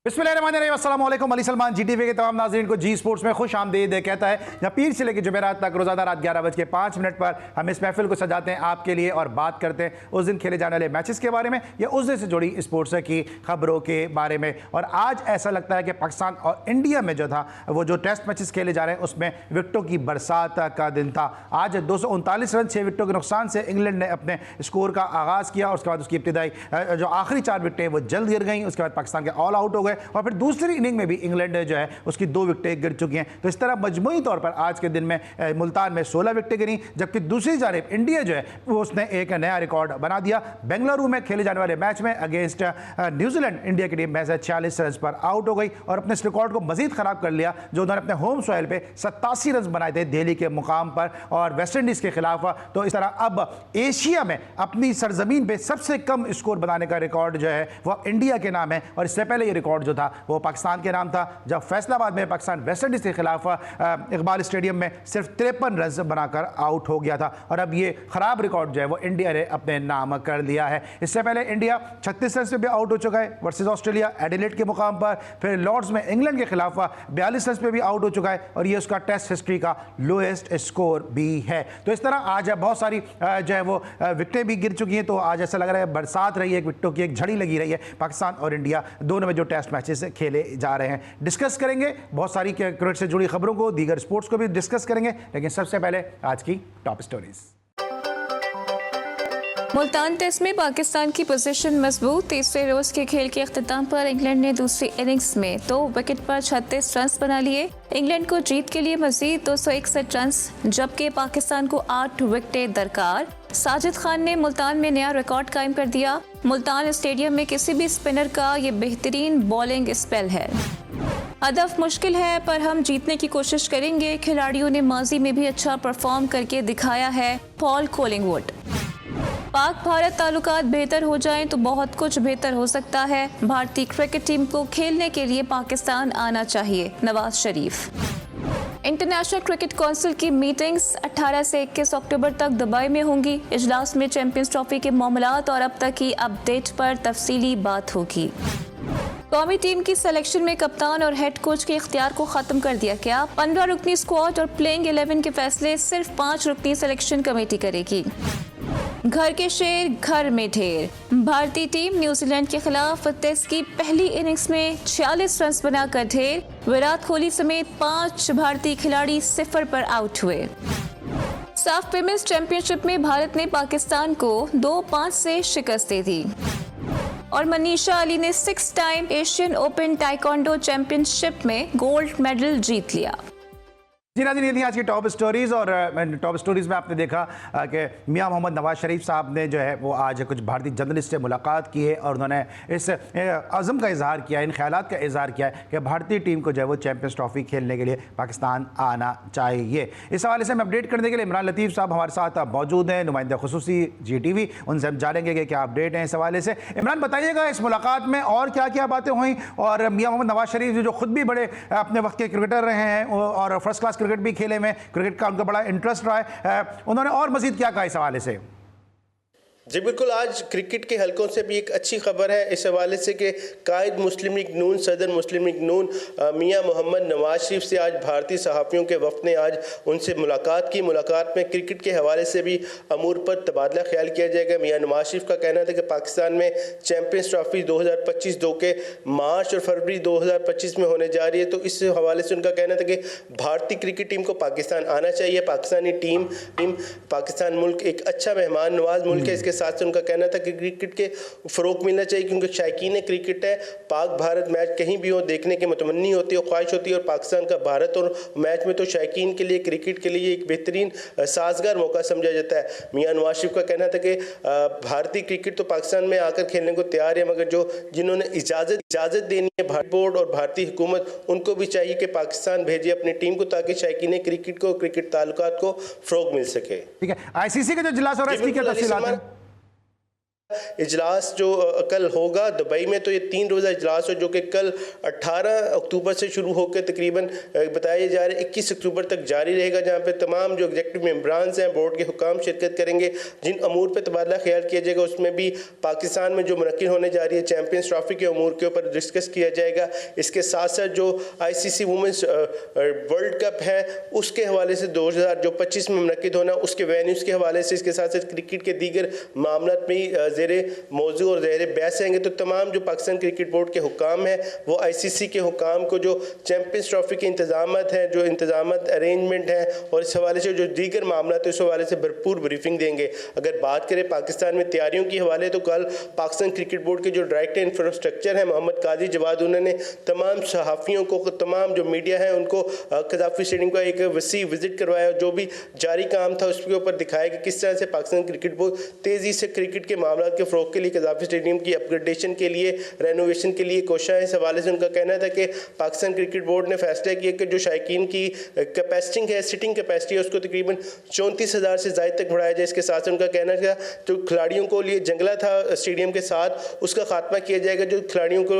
बिस्मिल्लाहिर्रहमानिर्रहीम। अली सलमान जीटीवी के तमाम नाज़रीन को जी स्पोर्ट्स में खुश आमदीद कहता है। यहाँ पीर से लेकर जुमेरात तक रोज़ाना रात 11:05 पर हम इस महफिल को सजाते हैं आपके लिए और बात करते हैं उस दिन खेले जाने वाले मैचेस के बारे में या उस दिन से जुड़ी स्पोर्ट्स की खबरों के बारे में। और आज ऐसा लगता है कि पाकिस्तान और इंडिया में जो था वो जो टेस्ट मैचेस खेले जा रहे हैं उसमें विकटों की बरसात का दिन था। आज 239 रन 6 विकटों के नुकसान से इंग्लैंड ने अपने स्कोर का आगाज़ किया और उसके बाद उसकी इब्तिदाई जो आखिरी 4 विकटें वो जल्द गिर गई। उसके बाद पाकिस्तान के ऑल आउट हो गए और फिर दूसरी इनिंग में भी इंग्लैंड जो है उसकी 2 विकेटें गिर चुकी हैं। तो इस तरह मजमूई तौर पर आज के दिन में मुल्तान में 16 विकेटें गिरी, जबकि दूसरी जानिब इंडिया जो है वो उसने एक नया रिकॉर्ड बना दिया। बेंगलुरु में खेले जाने वाले मैच में अगेंस्ट न्यूजीलैंड इंडिया की टीम महज 46 रन पर आउट हो गई और अपने इस रिकॉर्ड को मजीद खराब कर लिया जो उन्होंने अपने होम सॉइल पे 87 रन बनाए थे दिल्ली के मुकाम पर और वेस्ट इंडीज़ के खिलाफ। तो इस तरह अब एशिया में अपनी सरजमीन पे सबसे कम स्कोर बनाने का रिकॉर्ड जो है वो इंडिया के नाम है। और इससे पहले ये रिकॉर्ड जो था वो पाकिस्तान के नाम था जब फैसलाबाद में पाकिस्तान वेस्ट इंडीज़ के खिलाफ इकबाल स्टेडियम में सिर्फ 53 रन बनाकर आउट हो गया था। और अब ये खराब रिकॉर्ड जो है वो इंडिया ने अपने नाम कर लिया है। इससे पहले इंडिया 36 रन से भी आउट हो चुका है वर्सेस ऑस्ट्रेलिया एडिलेड के मुकाम पर। फिर लॉर्ड्स में इंग्लैंड के खिलाफ 42 रन पे भी आउट हो चुका है और ये उसका टेस्ट हिस्ट्री का लोएस्ट स्कोर भी है। तो इस तरह आज बहुत सारी जो है वो विकेटें भी गिर चुकी हैं। तो आज ऐसा लग रहा है बरसात रही है, एक विकेटों की एक झड़ी लगी रही है। पाकिस्तान और इंडिया दोनों में जो टेस्ट मैचेस खेले जा रहे हैं डिस्कस करेंगे बहुत सारी क्रिकेट से जुड़ी खबरों को, दीगर स्पोर्ट्स को भी डिस्कस करेंगे। लेकिन सबसे पहले आज की टॉप स्टोरीज। मुल्तान टेस्ट में पाकिस्तान की पोजीशन मजबूत। तीसरे रोज के खेल के अख्ताम पर इंग्लैंड ने दूसरी इनिंग्स में 2 विकेट पर 36 रन बना लिए। इंग्लैंड को जीत के लिए मजीद 261 रन जबकि पाकिस्तान को 8 विकेटें दरकार। साजिद खान ने मुल्तान में नया रिकॉर्ड कायम कर दिया। मुल्तान स्टेडियम में किसी भी स्पिनर का ये बेहतरीन बॉलिंग स्पेल है। हदफ मुश्किल है पर हम जीतने की कोशिश करेंगे। खिलाड़ियों ने माजी में भी अच्छा परफॉर्म करके दिखाया है। Paul Collingwood. पाक भारत ताल्लुकात बेहतर हो जाएं तो बहुत कुछ बेहतर हो सकता है। भारतीय क्रिकेट टीम को खेलने के लिए पाकिस्तान आना चाहिए। Nawaz Sharif. International cricket council की मीटिंग्स 18 से 21 अक्टूबर तक दुबई में होंगी। इजलास में चैंपियंस ट्रॉफी के मामलात और अब तक की अपडेट पर तफसीली बात होगी। कौमी टीम की सिलेक्शन में कप्तान और हेड कोच के इख्तियार को खत्म कर दिया गया। 15 रुकनी स्क्वाड और प्लेइंग 11 के फैसले सिर्फ 5 रुकनी सिलेक्शन कमेटी करेगी। घर के शेर घर में ढेर। भारतीय टीम न्यूजीलैंड के खिलाफ टेस्ट की पहली इनिंग्स में 46 रन बनाकर ढेर। विराट कोहली समेत 5 भारतीय खिलाड़ी 0 पर आउट हुए। साफ विमेंस चैंपियनशिप में भारत ने पाकिस्तान को 2-5 से शिकस्त दे दी और मनीषा अली ने 6 time Asian open taekwondo championship में गोल्ड मेडल जीत लिया। जी नाज़रीन, ये थी आज की टॉप स्टोरीज़ और टॉप स्टोरीज़ में आपने देखा कि मियां मोहम्मद नवाज शरीफ साहब ने जो है वो आज कुछ भारतीय जर्नलिस्ट से मुलाकात की है और उन्होंने इस अज़म का इजहार किया, इन ख्यालात का इजहार किया है कि भारतीय टीम को जो है वो चैंपियंस ट्रॉफी खेलने के लिए पाकिस्तान आना चाहिए। इस हवाले से हम अपडेट करने के लिए इमरान लतीफ़ साहब हमारे साथ मौजूद हैं, नुमाइंदा खुसूसी GTV। उनसे हम जानेंगे कि क्या अपडेट हैं इस हवाले से। इमरान, बताइएगा इस मुलाकात में और क्या क्या बातें हुई और मियां मोहम्मद नवाज शरीफ जो खुद भी बड़े अपने वक्त के क्रिकेटर रहे हैं और फर्स्ट क्लास क्रिकेट भी खेले में, क्रिकेट का उनका बड़ा इंटरेस्ट रहा है, उन्होंने और मजीद क्या कहा इस हवाले से? जी बिल्कुल, आज क्रिकेट के हलकों से भी एक अच्छी खबर है इस हवाले से कि कायद मुस्लिम लीग नून, सदर मुस्लिम लीग नून मियां मोहम्मद नवाज शरीफ से आज भारतीय सहाफ़ियों के वफ़द ने आज उनसे मुलाकात की। मुलाकात में क्रिकेट के हवाले से भी अमूर पर तबादला ख्याल किया जाएगा। मियां नवाज शरीफ का कहना था कि पाकिस्तान में चैम्पियंस ट्रॉफी 2025 दो के मार्च और फरवरी 2025 में होने जा रही है। तो इस हवाले से उनका कहना था कि भारतीय क्रिकेट टीम को पाकिस्तान आना चाहिए। पाकिस्तानी टीम पाकिस्तान मुल्क एक अच्छा मेहमान नवाज मुल्क है। इसके साथ से उनका कहना था कि क्रिकेट के फ़रोग़ मिलना चाहिए क्योंकि शायकीन क्रिकेट है, पाक भारत मैच कहीं भी हो देखने की मुतमन्नी होती है और ख्वाहिश होती है। और पाकिस्तान का भारत और मैच में तो शायकीन के लिए क्रिकेट के लिए एक बेहतरीन साजगार मौका समझा जाता है। मियां नवाज शरीफ का कहना था कि भारतीय क्रिकेट तो पाकिस्तान में आकर खेलने को तैयार है, मगर जिन्होंने इजाज़त देनी है भारतीय बोर्ड और भारतीय हुकूमत, उनको भी चाहिए कि पाकिस्तान भेजे अपनी टीम को ताकि शायकीन क्रिकेट को, क्रिकेट ताल्लुकात को फ़रोग़ मिल सके। ठीक है, ICC का जो इजलास हो रहा है इसकी क्या तफसीलात हैं? इजलास जो कल होगा दुबई में, तो ये 3 रोज़ा इजलास हो जो कि कल 18 अक्टूबर से शुरू होकर तकरीबन बताया जा रहा है 21 अक्टूबर तक जारी रहेगा, जहाँ पे तमाम जो एग्जेक्टिव मेंबरान्स हैं, बोर्ड के हुकाम शिरकत करेंगे। जिन अमूर पर तबादला ख्याल किया जाएगा उसमें भी पाकिस्तान में जो मुनक्किद होने जा रही है चैम्पियंस ट्रॉफी के अमूर के ऊपर डिस्कस किया जाएगा। इसके साथ साथ जो ICC वुमेंस वर्ल्ड कप है उसके हवाले से 2025 में मुनक्किद होना, उसके वेन्यूज़ के हवाले से, इसके साथ साथ क्रिकेट के दीगर मामला में ज़ेरे मौजू और ज़ेरे बहस रहेंगे। तो तमाम जो पाकिस्तान क्रिकेट बोर्ड के हुकाम है वो ICC के हुकाम को जो चैम्पियंस ट्रॉफी के इंतजामात हैं, जो इंतजामात अरेंजमेंट हैं और इस हवाले से जो दीगर मामला तो इस हवाले से भरपूर ब्रीफिंग देंगे। अगर बात करें पाकिस्तान में तैयारियों की हवाले, तो कल पाकिस्तान क्रिकेट बोर्ड के जो डायरेक्टर इंफ्रास्ट्रक्चर है मोहम्मद काजी जवाद, उन्होंने तमाम सहाफ़ियों को, तमाम जो मीडिया है उनको कज़ाफ़ी स्टेडियम का एक वसी विजिट करवाया। जो भी जारी काम था उसके ऊपर दिखाया कि किस तरह से पाकिस्तान क्रिकेट बोर्ड तेज़ी से क्रिकेट के मामला के फ़रोग़ के लिए कज़ाफ़ी स्टेडियम की अपग्रेडेशन के लिए, रेनोवेशन के लिए कोशिश है। इस हवाले से उनका कहना था कि पाकिस्तान क्रिकेट बोर्ड ने फैसला किया कि जो शायकीन की कैपेसिटी है, सिटिंग कैपेसिटी है, उसको तकरीबन 34,000 से ज़ायद तक बढ़ाया जाए। इसके साथ साथ उनका कहना था जो खिलाड़ियों को लिए जंगला था स्टेडियम के साथ उसका खात्मा किया जाएगा। जो खिलाड़ियों को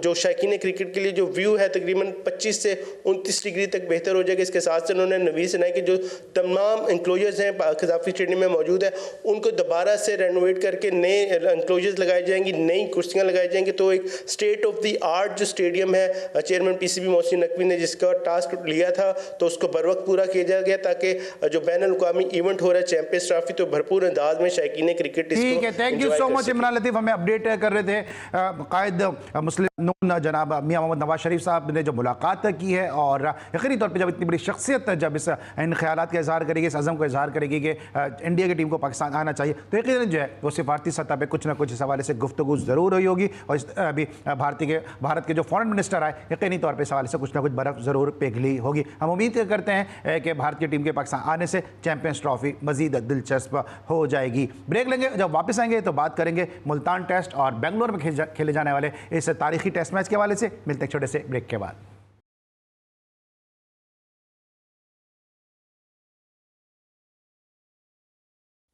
जो शायकीन क्रिकेट के लिए जो व्यू है तकरीबन 25 से 29 डिग्री तक बेहतर हो जाएगा। इसके साथ साथ उन्होंने नवीस सुनाई कि जो तमाम इंक्लोजर्स हैं कज़ाफ़ी स्टेडियम में मौजूद है उनको दोबारा से रेनोवेट करके नए इंक्लोजर्स लगाए जाएंगी, नई कुर्सियाँ लगाई जाएंगी। तो एक स्टेट ऑफ द आर्ट जो स्टेडियम है, चेयरमैन PCB मोहसिन नकवी ने जिसका टास्क लिया था तो उसको बर वक्त पूरा किया जाएगा ताकि जो बैनुल-अक़वामी इवेंट हो रहा है चैंपियंस ट्रॉफी तो भरपूर अंदाज में शायकीन क्रिकेट ठीक है। Thank you so much Imran Latif, हमें अपडेट कर रहे थे कायद मुस्लिम नून जनाब मियां मोहम्मद नवाज शरीफ साहब ने जो मुलाकात की है और यकीनी तौर पर जब इतनी बड़ी शख्सियत जब इन ख्यालात का इजहार करेगी, इस अज़म को इजहार करेगी कि इंडिया की टीम को पाकिस्तान आना चाहिए, तो यकीनन जो है वो सिफारती सतह पर कुछ ना कुछ इस हवाले से गुफ्तगू ज़रूर हुई होगी। और अभी भारत के जो फॉरेन मिनिस्टर आए यकीनी तौर पर इस हवाले से कुछ ना कुछ बर्फ़ ज़रूर पिघली होगी। हम उम्मीद करते हैं कि भारत की टीम के पाकिस्तान आने से चैंपियंस ट्रॉफी मज़ीद दिलचस्प हो जाएगी। ब्रेक लेंगे, जब वापस आएंगे तो बात करेंगे मुल्तान टेस्ट और बेंगलोर में खेले जाने वाले इस तारीखी टेस्ट मैच के हवाले से। मिलते हैं छोटे से ब्रेक के बाद।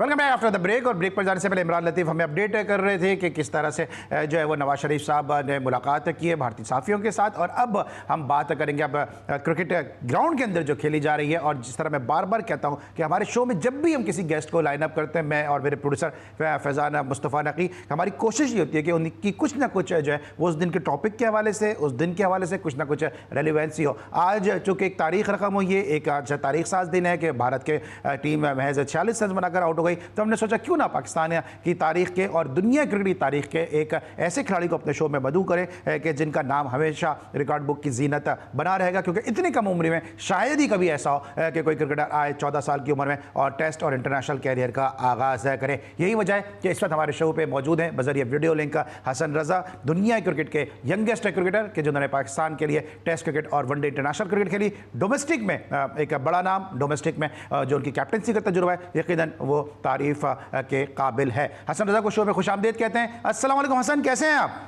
Welcome back after the break. और ब्रेक पर जाने से पहले इमरान लतीफ़ हमें अपडेट कर रहे थे कि किस तरह से जो है वो नवाज शरीफ साहब ने मुलाकात की है भारतीय साफ़ियों के साथ। और अब हम बात करेंगे अब क्रिकेट ग्राउंड के अंदर जो खेली जा रही है। और जिस तरह मैं बार बार कहता हूँ कि हमारे शो में जब भी हम किसी गेस्ट को लाइन अप करते हैं, मैं और मेरे प्रोड्यूसर फैज़ान मुस्तफ़ा नकी, हमारी कोशिश ये होती है कि उनकी कुछ ना कुछ जो है वो उस दिन के टॉपिक के हवाले से, उस दिन के हवाले से कुछ ना कुछ रेलिवेंसी हो। आज चूँकि एक तारीख़ रकम हुई है, एक आज तारीख साज दिन है कि भारत के टीम महज 46 रन बनाकर आउट हो गई, तो हमने सोचा क्यों ना पाकिस्तान की तारीख के और दुनिया क्रिकेट की तारीख के एक ऐसे खिलाड़ी को अपने शो में मदऊ करें कि जिनका नाम हमेशा रिकॉर्ड बुक की जीनत बना रहेगा। क्योंकि इतनी कम उम्र में शायद ही कभी ऐसा हो कि कोई क्रिकेटर आए 14 साल की उम्र में और टेस्ट और इंटरनेशनल कैरियर का आगाज़ करे। यही वजह है कि इस वक्त हमारे शो पर मौजूद हैं बजरिए वीडियो लिंक हसन रज़ा, दुनिया क्रिकेट के यंगेस्ट क्रिकेटर के जिन्होंने पाकिस्तान के लिए टेस्ट क्रिकेट और वनडे इंटरनेशनल क्रिकेट खेली। डोमेस्टिक में एक बड़ा नाम, डोमेस्टिक में जो उनकी कैप्टनसी का तजुर्बा है यकीनन वो तारीफ के काबिल है। हसन रज़ा को शो में खुशामदीद कहते हैं। अस्सलाम वालेकुम हसन, कैसे हैं आप?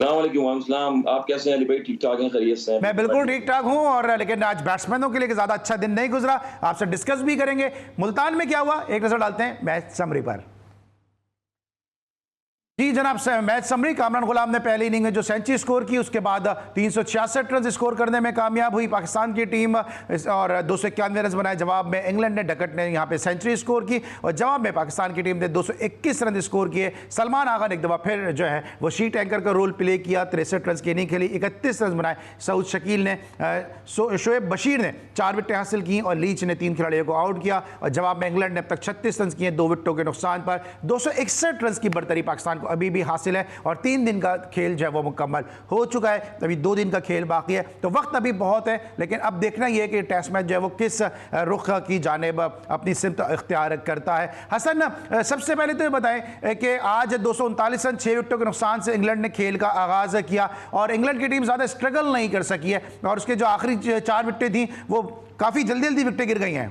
अस्सलाम, आप कैसे हैं अली भाई? ठीक ठाक हैं, खैरियत से हैं? मैं बिल्कुल ठीक ठाक हूं। और लेकिन आज बैट्समैनों के लिए ज़्यादा अच्छा दिन नहीं गुजरा, आपसे डिस्कस भी करेंगे। मुल्तान में क्या हुआ एक नजर डालते हैं मैच समरी पर। जी जनाब, मैच समरी। कामरान गुलाम ने पहली इनिंग में जो सेंचुरी स्कोर की उसके बाद 366 रन स्कोर करने में कामयाब हुई पाकिस्तान की टीम और 291 रन बनाए। जवाब में इंग्लैंड ने, डकट ने यहाँ पे सेंचुरी स्कोर की और जवाब में पाकिस्तान की टीम ने 221 रन स्कोर किए। सलमान आगा ने एक दफ़ा फिर जो है वो शीट एंकर का रोल प्ले किया, 63 रन की इनिंग खेली, 31 रन बनाए। सऊद शकील ने, शोएब बशीर ने 4 विकेटें हासिल की और लीच ने 3 खिलाड़ियों को आउट किया। और जवाब में इंग्लैंड ने अब तक 36 रन किए 2 विकेटों के नुकसान पर। 261 रन की बढ़तरी पाकिस्तान को अभी भी हासिल है और 3 दिन का खेल जो है वो मुकम्मल हो चुका है। अभी 2 दिन का खेल बाकी है तो वक्त अभी बहुत है। लेकिन अब देखना यह है कि टेस्ट मैच जो है वो किस रुख की जानिब अपनी सिमत इख्तियार करता है। हसन, सबसे पहले तो ये बताएं कि आज 239 रन 6 विकेटों के नुकसान से इंग्लैंड ने खेल का आगाज किया और इंग्लैंड की टीम ज़्यादा स्ट्रगल नहीं कर सकी है और उसके जो आखिरी 4 विकेटें थी वो काफ़ी जल्दी जल्दी विकेटें गिर गई हैं।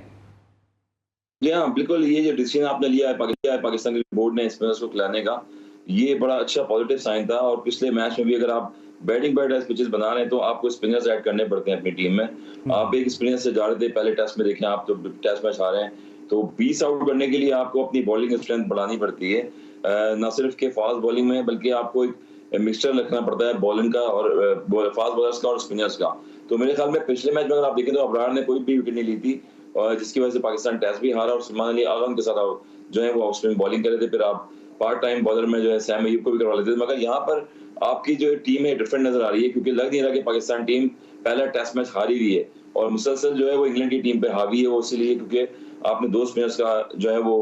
जी हाँ, बिल्कुल। ये जो डिसीजन आपने लिया है पाकिस्तान बोर्ड ने स्पिनर्स को खिलाने का, ये बड़ा अच्छा पॉजिटिव साइन था। और पिछले मैच में भी अगर आप बैटिंग बैटर्स पिचेस बना रहे हैं तो आपको स्पिनर्स ऐड करने पड़ते हैं अपनी टीम में। आप एक स्पिनर से जा रहे थे पहले टेस्ट में, देखें आप तो टेस्ट मैच आ रहे हैं तो 20 आउट करने के लिए आपको अपनी बॉलिंग स्ट्रेंथ बढ़ानी पड़ती है। ना सिर्फ के फास्ट बॉलिंग में, बल्कि आपको एक मिक्सचर रखना पड़ता है बॉलिंग का और फास्ट बॉलर्स का और स्पिनर्स का। तो मेरे ख्याल में पिछले मैच में अगर आप देखें तो अबरार ने कोई भी विकेट नहीं ली थी, और जिसकी वजह से पाकिस्तान टेस्ट भी हारा और सलमान अली आगम के साथ जो है वो ऑफ स्पिन बॉलिंग कर रहे थे। फिर आप पार्ट टाइम बॉलर में जो है सैम अयूब को भी करवा लेते थे। मगर यहाँ पर आपकी जो टीम है डिफरेंट नजर आ रही है, क्योंकि लग नहीं रहा कि पाकिस्तान टीम पहला टेस्ट मैच हारी हुई है और मुसलसल जो है वो इंग्लैंड की टीम पे हावी है। वो इसीलिए क्योंकि आपने 2 स्पिनर्स का जो है वो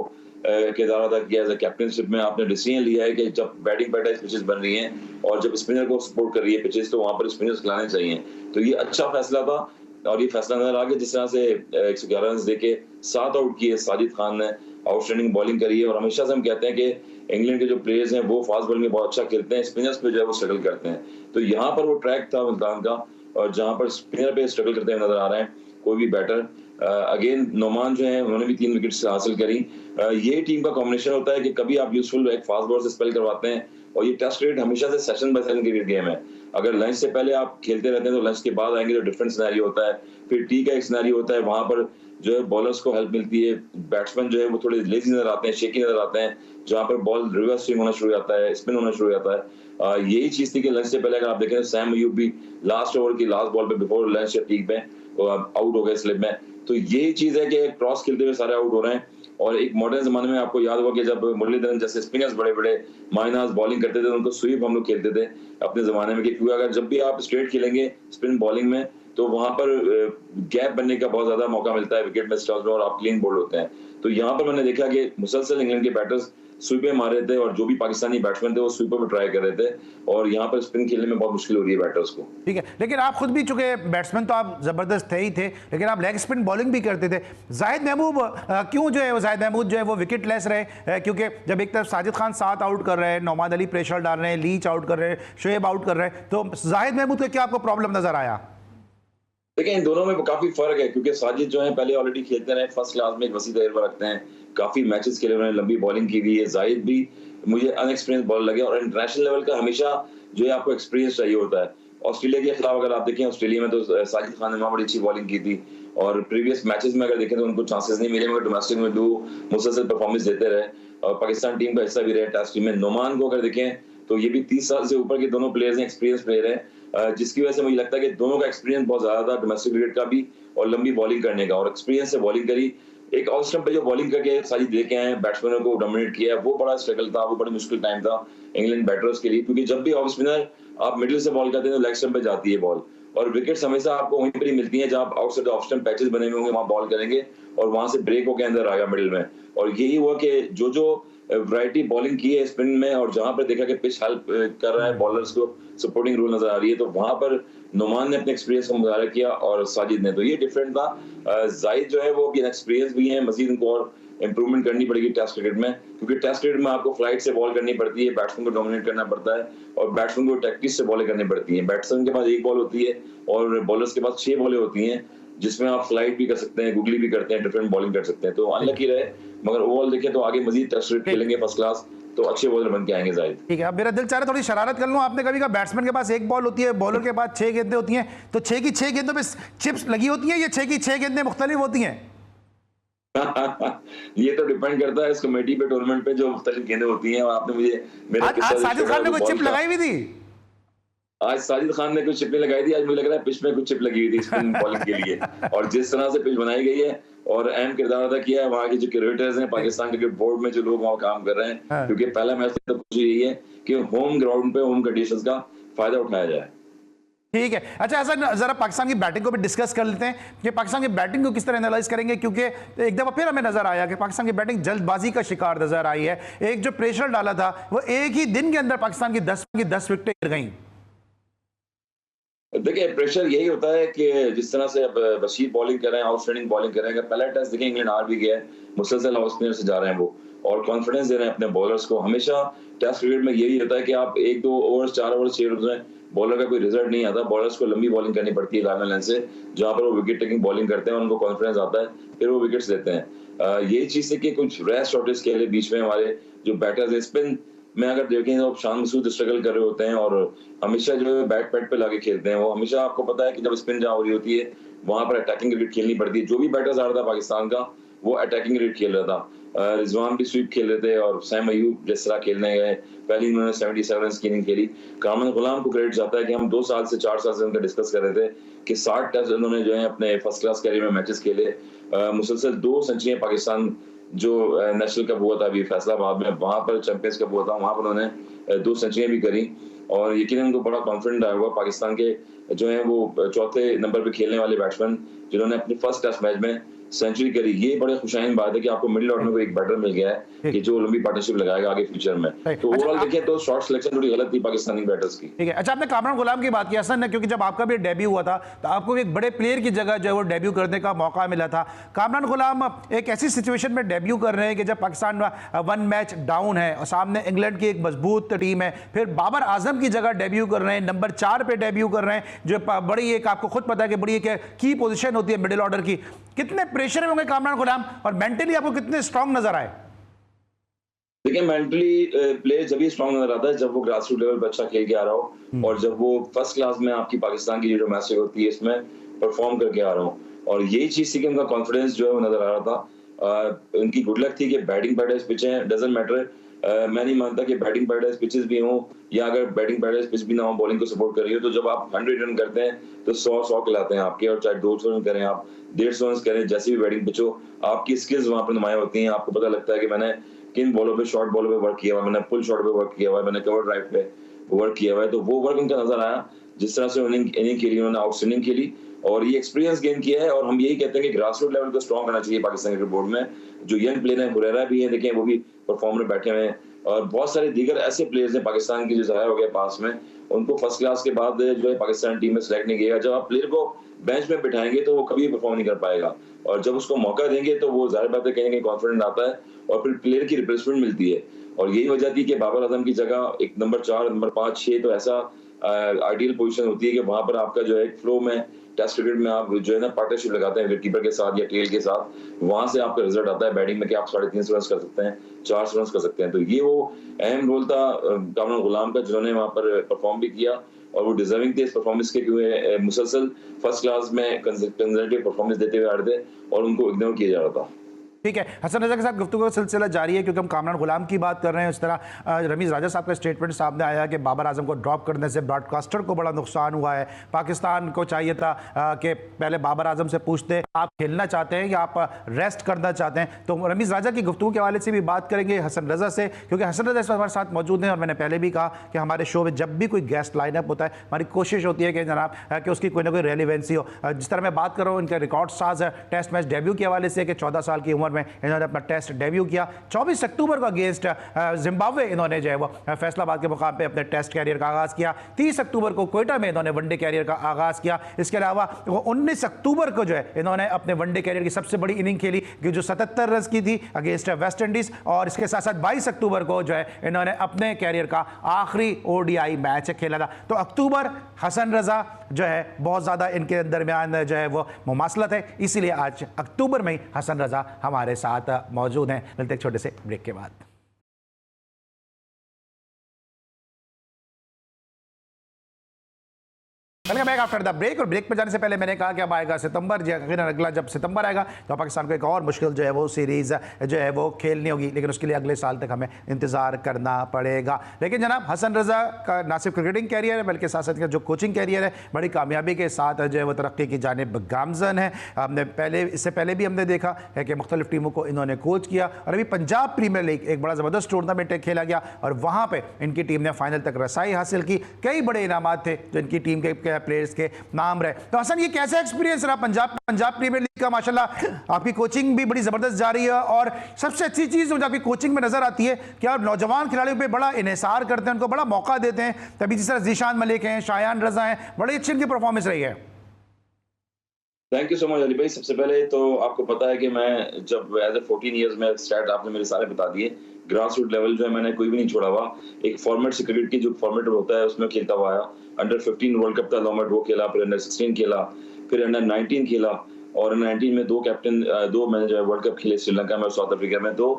किरदार अदा किया एज कैप्टनशिप में। आपने डिसीजन लिया है कि जब बैटिंग पैटर्न पिचेस बन रही हैं और जब स्पिनर को सपोर्ट कर रही है पिचेस, तो वहां पर स्पिनर्स खिलाने चाहिए। तो ये अच्छा फैसला था और ये फैसला नजर आ गया। जिस तरह से 111 रन देके 7 आउट किए साजिद खान ने, आउटस्टैंडिंग बॉलिंग करी है। और हमेशा से हम कहते हैं कि इंग्लैंड के जो प्लेयर्स हैं वो फास्ट बॉलिंग में बहुत अच्छा खेलते हैं, स्पिनर्स पे जो है वो स्ट्रगल करते हैं। तो यहाँ पर वो ट्रैक था मुल्तान का, और जहां पर स्पिनर पे स्ट्रगल करते हुए नजर आ रहे हैं कोई भी बैटर। अगेन नोमान जो है उन्होंने भी 3 विकेट्स हासिल करी। ये टीम का कॉम्बिनेशन होता है कि कभी आप यूजफुल एक फास्ट बॉलर से स्पेल करवाते हैं, और ये टेस्ट क्रिकेट हमेशा से session bye session cricket game है। अगर लंच से पहले आप खेलते रहते हैं तो लंच के बाद आएंगे तो डिफरेंट सिनेरियो होता है। फिर टी का एक सिनेरियो होता है, वहां पर जो है बॉलर्स को हेल्प मिलती है, बैट्समैन जो है वो थोड़े लेजी नजर आते हैं, शेकी नजर आते हैं, जहां पर बॉल रिवर्स स्विंग होना शुरू हो जाता है, स्पिन होना शुरू हो जाता है। यही चीज थी कि लंच से पहले अगर आप देखें तो सैम अयूब भी लास्ट ओवर की लास्ट बॉल पे बिफोर लंच या टीक पे आउट हो गए स्लिप में। तो यही चीज है कि क्रॉस खेलते हुए सारे आउट हो रहे हैं। और एक मॉडर्न जमाने में आपको याद होगा कि जब मुरलीधरन जैसे स्पिनर्स बड़े बड़े माइनर्स बॉलिंग करते थे, उनको स्वीप हम लोग खेलते थे अपने जमाने में, क्योंकि अगर जब भी आप स्ट्रेट खेलेंगे स्पिन बॉलिंग में तो वहां पर गैप बनने का बहुत ज्यादा मौका मिलता है विकेट में स्टॉक्स में, और आप क्लीन बोल्ड होते हैं। तो यहाँ पर मैंने देखा कि मुसलसल इंग्लैंड के बैटर्स स्वीपे मार रहे थे, और जो भी पाकिस्तानी बैट्समैन थे वो स्वीपर पे ट्राई कर रहे थे, और यहाँ पर स्पिन खेलने में बहुत मुश्किल हो रही है बैटर्स को। ठीक है, लेकिन आप खुद भी, चूंकि बैट्समैन तो आप जबरदस्त थे ही थे, लेकिन आप लेग स्पिन बॉलिंग भी करते थे। जाहिद महमूद क्यों जो है वो जाहिद महमूद जो है वो विकेट लेस रहे? क्योंकि जब एक तरफ साजिद खान 7 आउट कर रहे हैं, नौमान अली प्रेशर डाल रहे हैं, लीच आउट कर रहे हैं, शोएब आउट कर रहे हैं, तो जाहिद महमूद का क्या आपको प्रॉब्लम नजर आया? देखिए इन दोनों में काफी फर्क है, क्योंकि साजिद जो है पहले ऑलरेडी खेलते रहे, फर्स्ट क्लास में एक वसी तजर्बा रखते हैं, काफी मैचेस खेले, उन्होंने लंबी बॉलिंग की हुई है। जाहिद भी मुझे अनएक्सपीरियंस बॉलर लगे, और इंटरनेशनल लेवल का हमेशा जो है आपको एक्सपीरियंस चाहिए होता है। ऑस्ट्रेलिया के खिलाफ अगर आप देखें, ऑस्ट्रेलिया में तो साजिद खान ने वहां बड़ी अच्छी बॉलिंग की थी, और प्रीवियस मैचेस में अगर देखें तो उनको चांसेस नहीं मिले, मगर डोमेस्टिक में दो मुसलसल परफॉर्मेंस देते रहे और पाकिस्तान टीम का हिस्सा भी रहे टेस्ट टीम में। नोमान को अगर देखें तो ये भी 30 साल से ऊपर के दोनों प्लेयर्स हैं, एक्सपीरियंस प्लेयर हैं, जिसकी वजह से मुझे लगता है कि दोनों का एक्सपीरियंस बहुत ज्यादा था, डोमेस्टिक क्रिकेट का भी और लंबी बॉलिंग करने का, और एक्सपीरियंस से बॉलिंग करी। एक ऑफ स्टंप पे जो बॉलिंग करके साजिद लेके आए, बैट्समैनों को डोमिनेट किया, वो बड़ा स्ट्रगल था, वो बड़ी मुश्किल टाइम था इंग्लैंड बैटर्स के लिए, क्योंकि जब भी ऑफ स्पिनर आप मिडिल से बॉल करते हैं तो लेग स्टंप पे जाती है बॉल, और विकेट्स हमेशा आपको वहीं पर ही मिलती हैं जहां आउटसाइड ऑफ स्टंप पैचेस बने हुए होंगे, वहां बॉल करेंगे और वहां से ब्रेक होकर अंदर आएगा मिडिल में। और यही हुआ कि जो वैरायटी बॉलिंग की है स्पिन में, और जहां पर देखा कि पिच हेल्प कर रहा है बॉलर्स को, सपोर्टिंग रोल नजर आ रही है, तो वहां पर नोमान ने अपने एक्सपीरियंस का मुजाहरा किया और साजिद ने, तो ये डिफरेंट था। जाहिद जो है वो भी एक्सपीरियंस भी है, मजीद उनको और इंप्रूवमेंट करनी पड़ेगी टेस्ट क्रिकेट में, क्योंकि टेस्ट क्रिकेट में आपको फ्लाइट से बॉल करनी पड़ती है, बैट्समैन को डोमिनेट करना पड़ता है, और बैट्समैन को टैक्टिस से बॉलें करनी पड़ती है। बैट्समैन के पास 1 बॉल होती है और बॉलर्स के पास 6 बॉलें होती हैं, जिसमें आप फ्लाइट भी कर सकते हैं, गुगली भी करते हैं, डिफरेंट बॉलिंग कर सकते हैं। तो अनलकी रहे, मगर ओवरऑल देखें तो आगे मजीद टेस्ट क्रिकेट खेलेंगे फर्स्ट क्लास, तो अच्छे बॉलर बन के आएंगे जाहिद। ठीक है, अब मेरा दिल चाह रहा है थोड़ी शरारत कर लूं। आपने कभी कहा बैट्समैन के पास 1 बॉल होती है, बॉलर के पास 6 गेंदें होती हैं, तो 6 की 6 गेंदों पे चिप्स लगी होती हैं, या 6 की 6 गेंदें मुख्तलिफ होती हैं? ये तो डिपेंड करता है इस कमेटी पे, टूर्नामेंट पे जो मुख्तलिफ गेंदें होती हैं। आपने मुझे आज साजिद खान ने कोई चिप लगाई हुई थी? आज साजिद खान ने कुछ चिप लगाई थी, आज मुझे लग रहा है पिच में कुछ चिप लगी हुई थी स्पिन बॉलिंग के लिए, और जिस तरह से पिच बनाई गई है और अहम किरदार अदा किया है वहाँ के जो क्रिकेटर्स हैं, पाकिस्तान क्रिकेट बोर्ड में जो लोग वहाँ काम कर रहे हैं, क्योंकि पहला मैच तो कुछ यही है कि होम ग्राउंड पे होम कंडीशंस का फायदा उठाया जाए। ठीक है, अच्छा ऐसा जरा पाकिस्तान की बैटिंग को भी डिस्कस कर लेते हैं कि पाकिस्तान की बैटिंग को किस तरह एनालाइज करेंगे, क्योंकि एक दफा फिर हमें नजर आया कि पाकिस्तान की बैटिंग जल्दबाजी का शिकार नजर आई है। एक जो प्रेशर डाला था वो एक ही दिन के अंदर पाकिस्तान की 10 विकेटें गिर गई। देखिए प्रेशर यही होता है कि जिस तरह से अब बशीर बॉलिंग कर रहे हैं, आउटस्टैंडिंग बॉलिंग कर रहे हैं, पहला टेस्ट देखें इंग्लैंड हार भी गया है, मुसलसल ऑफ स्पिनर से जा रहे हैं वो, और कॉन्फिडेंस दे रहे हैं अपने बॉलर्स को। हमेशा टेस्ट क्रिकेट में यही होता है कि आप 1-2 ओवर्स 4 ओवर्स 6 ओवर्स में बॉलर का कोई रिजल्ट नहीं आता, बॉलर्स को लंबी बॉलिंग करनी पड़ती है लाइन लाइन से, जहां पर वो विकेट टेकिंग बॉलिंग करते हैं, उनको कॉन्फिडेंस आता है, फिर वो विकेट्स लेते हैं। यही चीज है कि कुछ रेस्ट शॉर्टेज के लिए बीच में हमारे जो बैटर्स हैं, स्पिन में अगर देखें तो शान मसूद स्ट्रगल कर रहे होते हैं और हमेशा जो है बैट पैड पे लाके खेलते हैं। वो हमेशा आपको पता है कि जब स्पिन जहाँ हो रही होती है वहां पर अटैकिंग क्रिकेट खेलनी पड़ती है। जो भी बैटर्स आ रहा था पाकिस्तान का वो अटैकिंग क्रिकेट खेल रहा था, रिजवान भी स्वीप खेल रहे थे और सैम अयूब जिस तरह खेलने गए, पहली इन्होंने 77 रन की इनिंग खेली। कामरान गुलाम को क्रेडिट जाता है कि हम 2 साल से 4 साल से उनका डिस्कस कर रहे थे कि 60 टेस्ट उन्होंने जो है अपने फर्स्ट क्लास कैरियर में मैचेस खेले, मुसलसल 2 सेंचुरियां पाकिस्तान जो नेशनल कप हुआ था अभी फैसलाबाद में, वहां पर चैंपियंस कप हुआ था, वहां पर उन्होंने 2 सेंचुरियां भी करी और यकीनन उनको बड़ा कॉन्फिडेंट आया हुआ। पाकिस्तान के जो है वो चौथे नंबर पे खेलने वाले बैट्समैन जिन्होंने अपनी फर्स्ट टेस्ट मैच में सेंचुरी करी, ये बड़े खुशाइन बात है कि आपको मिडिल ऑर्डर में कोई एक बैटर मिल गया है कि जो लंबी पार्टनरशिप लगाएगा आगे फ्यूचर में। तो ओवरऑल देखें तो शॉट सिलेक्शन थोड़ी गलत थी पाकिस्तानी बैटर्स की। ठीक है, अच्छा आपने कामरान गुलाम की बात की हसन ने, क्योंकि जब आपका भी डेब्यू हुआ था तो आपको एक बड़े प्लेयर की जगह जो है वो डेब्यू करने का मौका मिला था। कामरान गुलाम एक ऐसी सिचुएशन में डेब्यू कर रहे हैं कि जब पाकिस्तान 1 मैच डाउन है और सामने इंग्लैंड की एक मजबूत टीम है, फिर बाबर आजम की जगह डेब्यू कर रहे हैं, नंबर 4 पे डेब्यू कर रहे हैं, जो बड़ी एक आपको खुद पता है कि बड़ी एक की पोजीशन होती है मिडिल ऑर्डर की। कितने प्रेशर में होंगे कामरान गुलाम और मेंटली आपको कितने स्ट्रांग नजर आए? देखिए मेंटली प्लेयर जब भी स्ट्रांग नजर आता है जब वो ग्रास रूट लेवल पर अच्छा खेल के आ रहा हो और जब वो फर्स्ट क्लास में आपकी पाकिस्तान की जो डोमेस्टिक होती है इसमें परफॉर्म करके आ रहा हो, और यही चीज थी कि उनका कॉन्फिडेंस जो है वो नजर आ रहा था। उनकी गुड लक थी कि बैटिंग पैटर्न्स पिच है, डजंट मैटर। मैं नहीं मानता कि बैटिंग पैटर्न्स पिचेस भी हों या अगर बैटिंग पैटर्न्स पिच भी ना हो, बॉलिंग को सपोर्ट कर रही हो, तो जब आप 100 रन करते हैं तो 100 खिलाते हैं आपके, और चाहे 200 रन करें आप, 150 रन करें, जैसी भी बैटिंग पिच हो, आपकी स्किल्स वहां पर नुमाया होती हैं। आपको पता लगता है कि मैंने किन बॉलों पे, शॉर्ट बॉलों पे वर्क किया हुआ है, मैंने पुल शॉट पे वर्क किया हुआ है, मैंने कवर ड्राइव पे वर्क किया हुआ है, तो वो वर्क उनका नजर आया। जिस तरह से इनिंग खेली उन्होंने, आउटस्टैंडिंग खेली और ये एक्सपीरियंस गेन किया है। और हम यही कहते हैं कि ग्रास रूट लेवल को स्ट्रॉन्ग करना चाहिए पाकिस्तान क्रिकेट बोर्ड में। जो यंग प्लेयर है, हुरैरा भी है, देखें वो भी परफॉर्मर बैठे हुए हैं, और बहुत सारे दीगर ऐसे प्लेयर्स हैं पाकिस्तान के जो जाया हो गए पास में, उनको फर्स्ट क्लास के बाद जो है पाकिस्तान टीम में सिलेक्ट नहीं किया। जब आप प्लेयर को बेंच में बिठाएंगे तो वो कभी परफॉर्म नहीं कर पाएगा, और जब उसको मौका देंगे तो वो जाहिर बात है कहीं ना कहीं कॉन्फिडेंट आता है और फिर प्लेयर की रिप्लेसमेंट मिलती है। और यही वजह थी कि बाबर आजम की जगह एक नंबर 4, नंबर 5, 6 तो ऐसा आइडियल पोजीशन होती है कि वहां पर आपका जो है फ्लो में टेस्ट क्रिकेट में आप जो है ना पार्टनरशिप लगाते हैं विकेटकीपर के साथ या टेल के साथ, वहां से आपका रिजल्ट आता है बैटिंग में कि आप 350 रन कर सकते हैं, 400 रन कर सकते हैं। तो ये वो अहम रोल था कामरान गुलाम का, जिन्होंने वहां पर परफॉर्म भी किया और वो डिजर्विंग थे इस परफॉर्मेंस के, क्योंकि मुसलसल फर्स्ट क्लास में कंजर्वेटिव परफॉर्मेंस देते हुए आ रहे थे और उनको इग्नोर किया जा रहा था। ठीक है, हसन रजा के साथ गुफ्तगू का सिलसिला जारी है क्योंकि हम कामरान गुलाम की बात कर रहे हैं। इस तरह रमीज राजा साहब का स्टेटमेंट सामने आया कि बाबर आजम को ड्रॉप करने से ब्रॉडकास्टर को बड़ा नुकसान हुआ है। पाकिस्तान को चाहिए था कि पहले बाबर आजम से पूछते आप खेलना चाहते हैं या आप रेस्ट करना चाहते हैं। तो रमीज राजा की गुफ्तगू के हवाले से भी बात करेंगे हसन रजा से, क्योंकि हसन रजा इस वक्त हमारे साथ मौजूद हैं और मैंने पहले भी कहा कि हमारे शो में जब भी कोई गेस्ट लाइनअप होता है हमारी कोशिश होती है कि जनाब कि उसकी कोई ना कोई रेलिवेंसी हो। जिस तरह मैं बात कर रहा हूँ, इनके रिकॉर्ड साज है टेस्ट मैच डेब्यू के हवाले से कि 14 साल की उम्र में इन्होंने अपना टेस्ट डेब्यू किया। 24 अक्टूबर को अगेंस्ट जिम्बाब्वे इन्होंने जो है वो फैसलाबाद के मुकाम पे अपने टेस्ट कैरियर का आगाज किया। 30 अक्टूबर को कोयटा में इन्होंने वनडे कैरियर का आगाज किया। इसके अलावा 19 अक्टूबर को जो है इन्होंने अपने वनडे कैरियर की सबसे बड़ी इनिंग खेली जो 77 रन की थी अगेंस्ट वेस्ट इंडीज, और इसके साथ साथ 22 अक्टूबर को जो है इन्होंने अपने कैरियर का आखिरी ओडीआई मैच खेला था। तो अक्टूबर हसन रजा जो है बहुत ज़्यादा इनके दरमियान जो है वो मुमासलत है, इसीलिए आज अक्टूबर में ही हसन रजा हमारे साथ मौजूद हैं। मिलते एक छोटे से ब्रेक के बाद। Welcome back after the break. और ब्रेक पर जाने से पहले मैंने कहा कि अब आएगा सितंबर, अगला जब सितंबर आएगा तो पाकिस्तान को एक और मुश्किल जो है वो सीरीज़ जो है वो खेलनी होगी, लेकिन उसके लिए अगले साल तक हमें इंतज़ार करना पड़ेगा। लेकिन जनाब हसन रजा का ना सिर्फ क्रिकेटिंग कैरियर है बल्कि साथ साथ जो कोचिंग कैरियर है बड़ी कामयाबी के साथ जो है वो तरक्की की जानिब गामजन है। हमने इससे पहले भी हमने देखा है कि मुख्तलिफ टीमों को इन्होंने कोच किया और अभी पंजाब प्रीमियर लीग एक बड़ा ज़बरदस्त टूर्नामेंट खेला गया और वहाँ पर इनकी टीम ने फाइनल तक रसाई हासिल की। कई बड़े इनामात थे जो इनकी टीम के प्लेयर्स के नाम रहे। तो हसन ये कैसा एक्सपीरियंस रहा पंजाब प्रीमियर लीग का? माशाल्लाह आपकी कोचिंग भी बड़ी जबरदस्त जा रही है और सबसे अच्छी चीज जो आपकी कोचिंग में नजर आती है कि आप नौजवान खिलाड़ियों पे बड़ा इन्हिसार करते हैं, उनको बड़ा मौका देते हैं। तभी जिस तरह जीशान मलिक हैं, शायान रजा हैं, बड़ी अच्छी इनकी परफॉर्मेंस रही है। Thank you so much Ali भाई। सबसे पहले तो आपको पता है कि मैं जब एज ए 14 ईयर्स में स्टार्ट आपने मेरे सारे बता दिए, ग्रास रूट लेवल जो है मैंने कोई भी नहीं छोड़ा हुआ। एक फॉर्मेट से क्रिकेट की जो फॉर्मेट होता है उसमें खेलता हुआ आया। अंडर 15 वर्ल्ड कप था लॉर्मेट, वो खेला, फिर अंडर 16 खेला, फिर अंडर 19 खेला और अंडर 19 में दो मैंने जो है वर्ल्ड कप खेले श्रीलंका में और साउथ अफ्रीका में। तो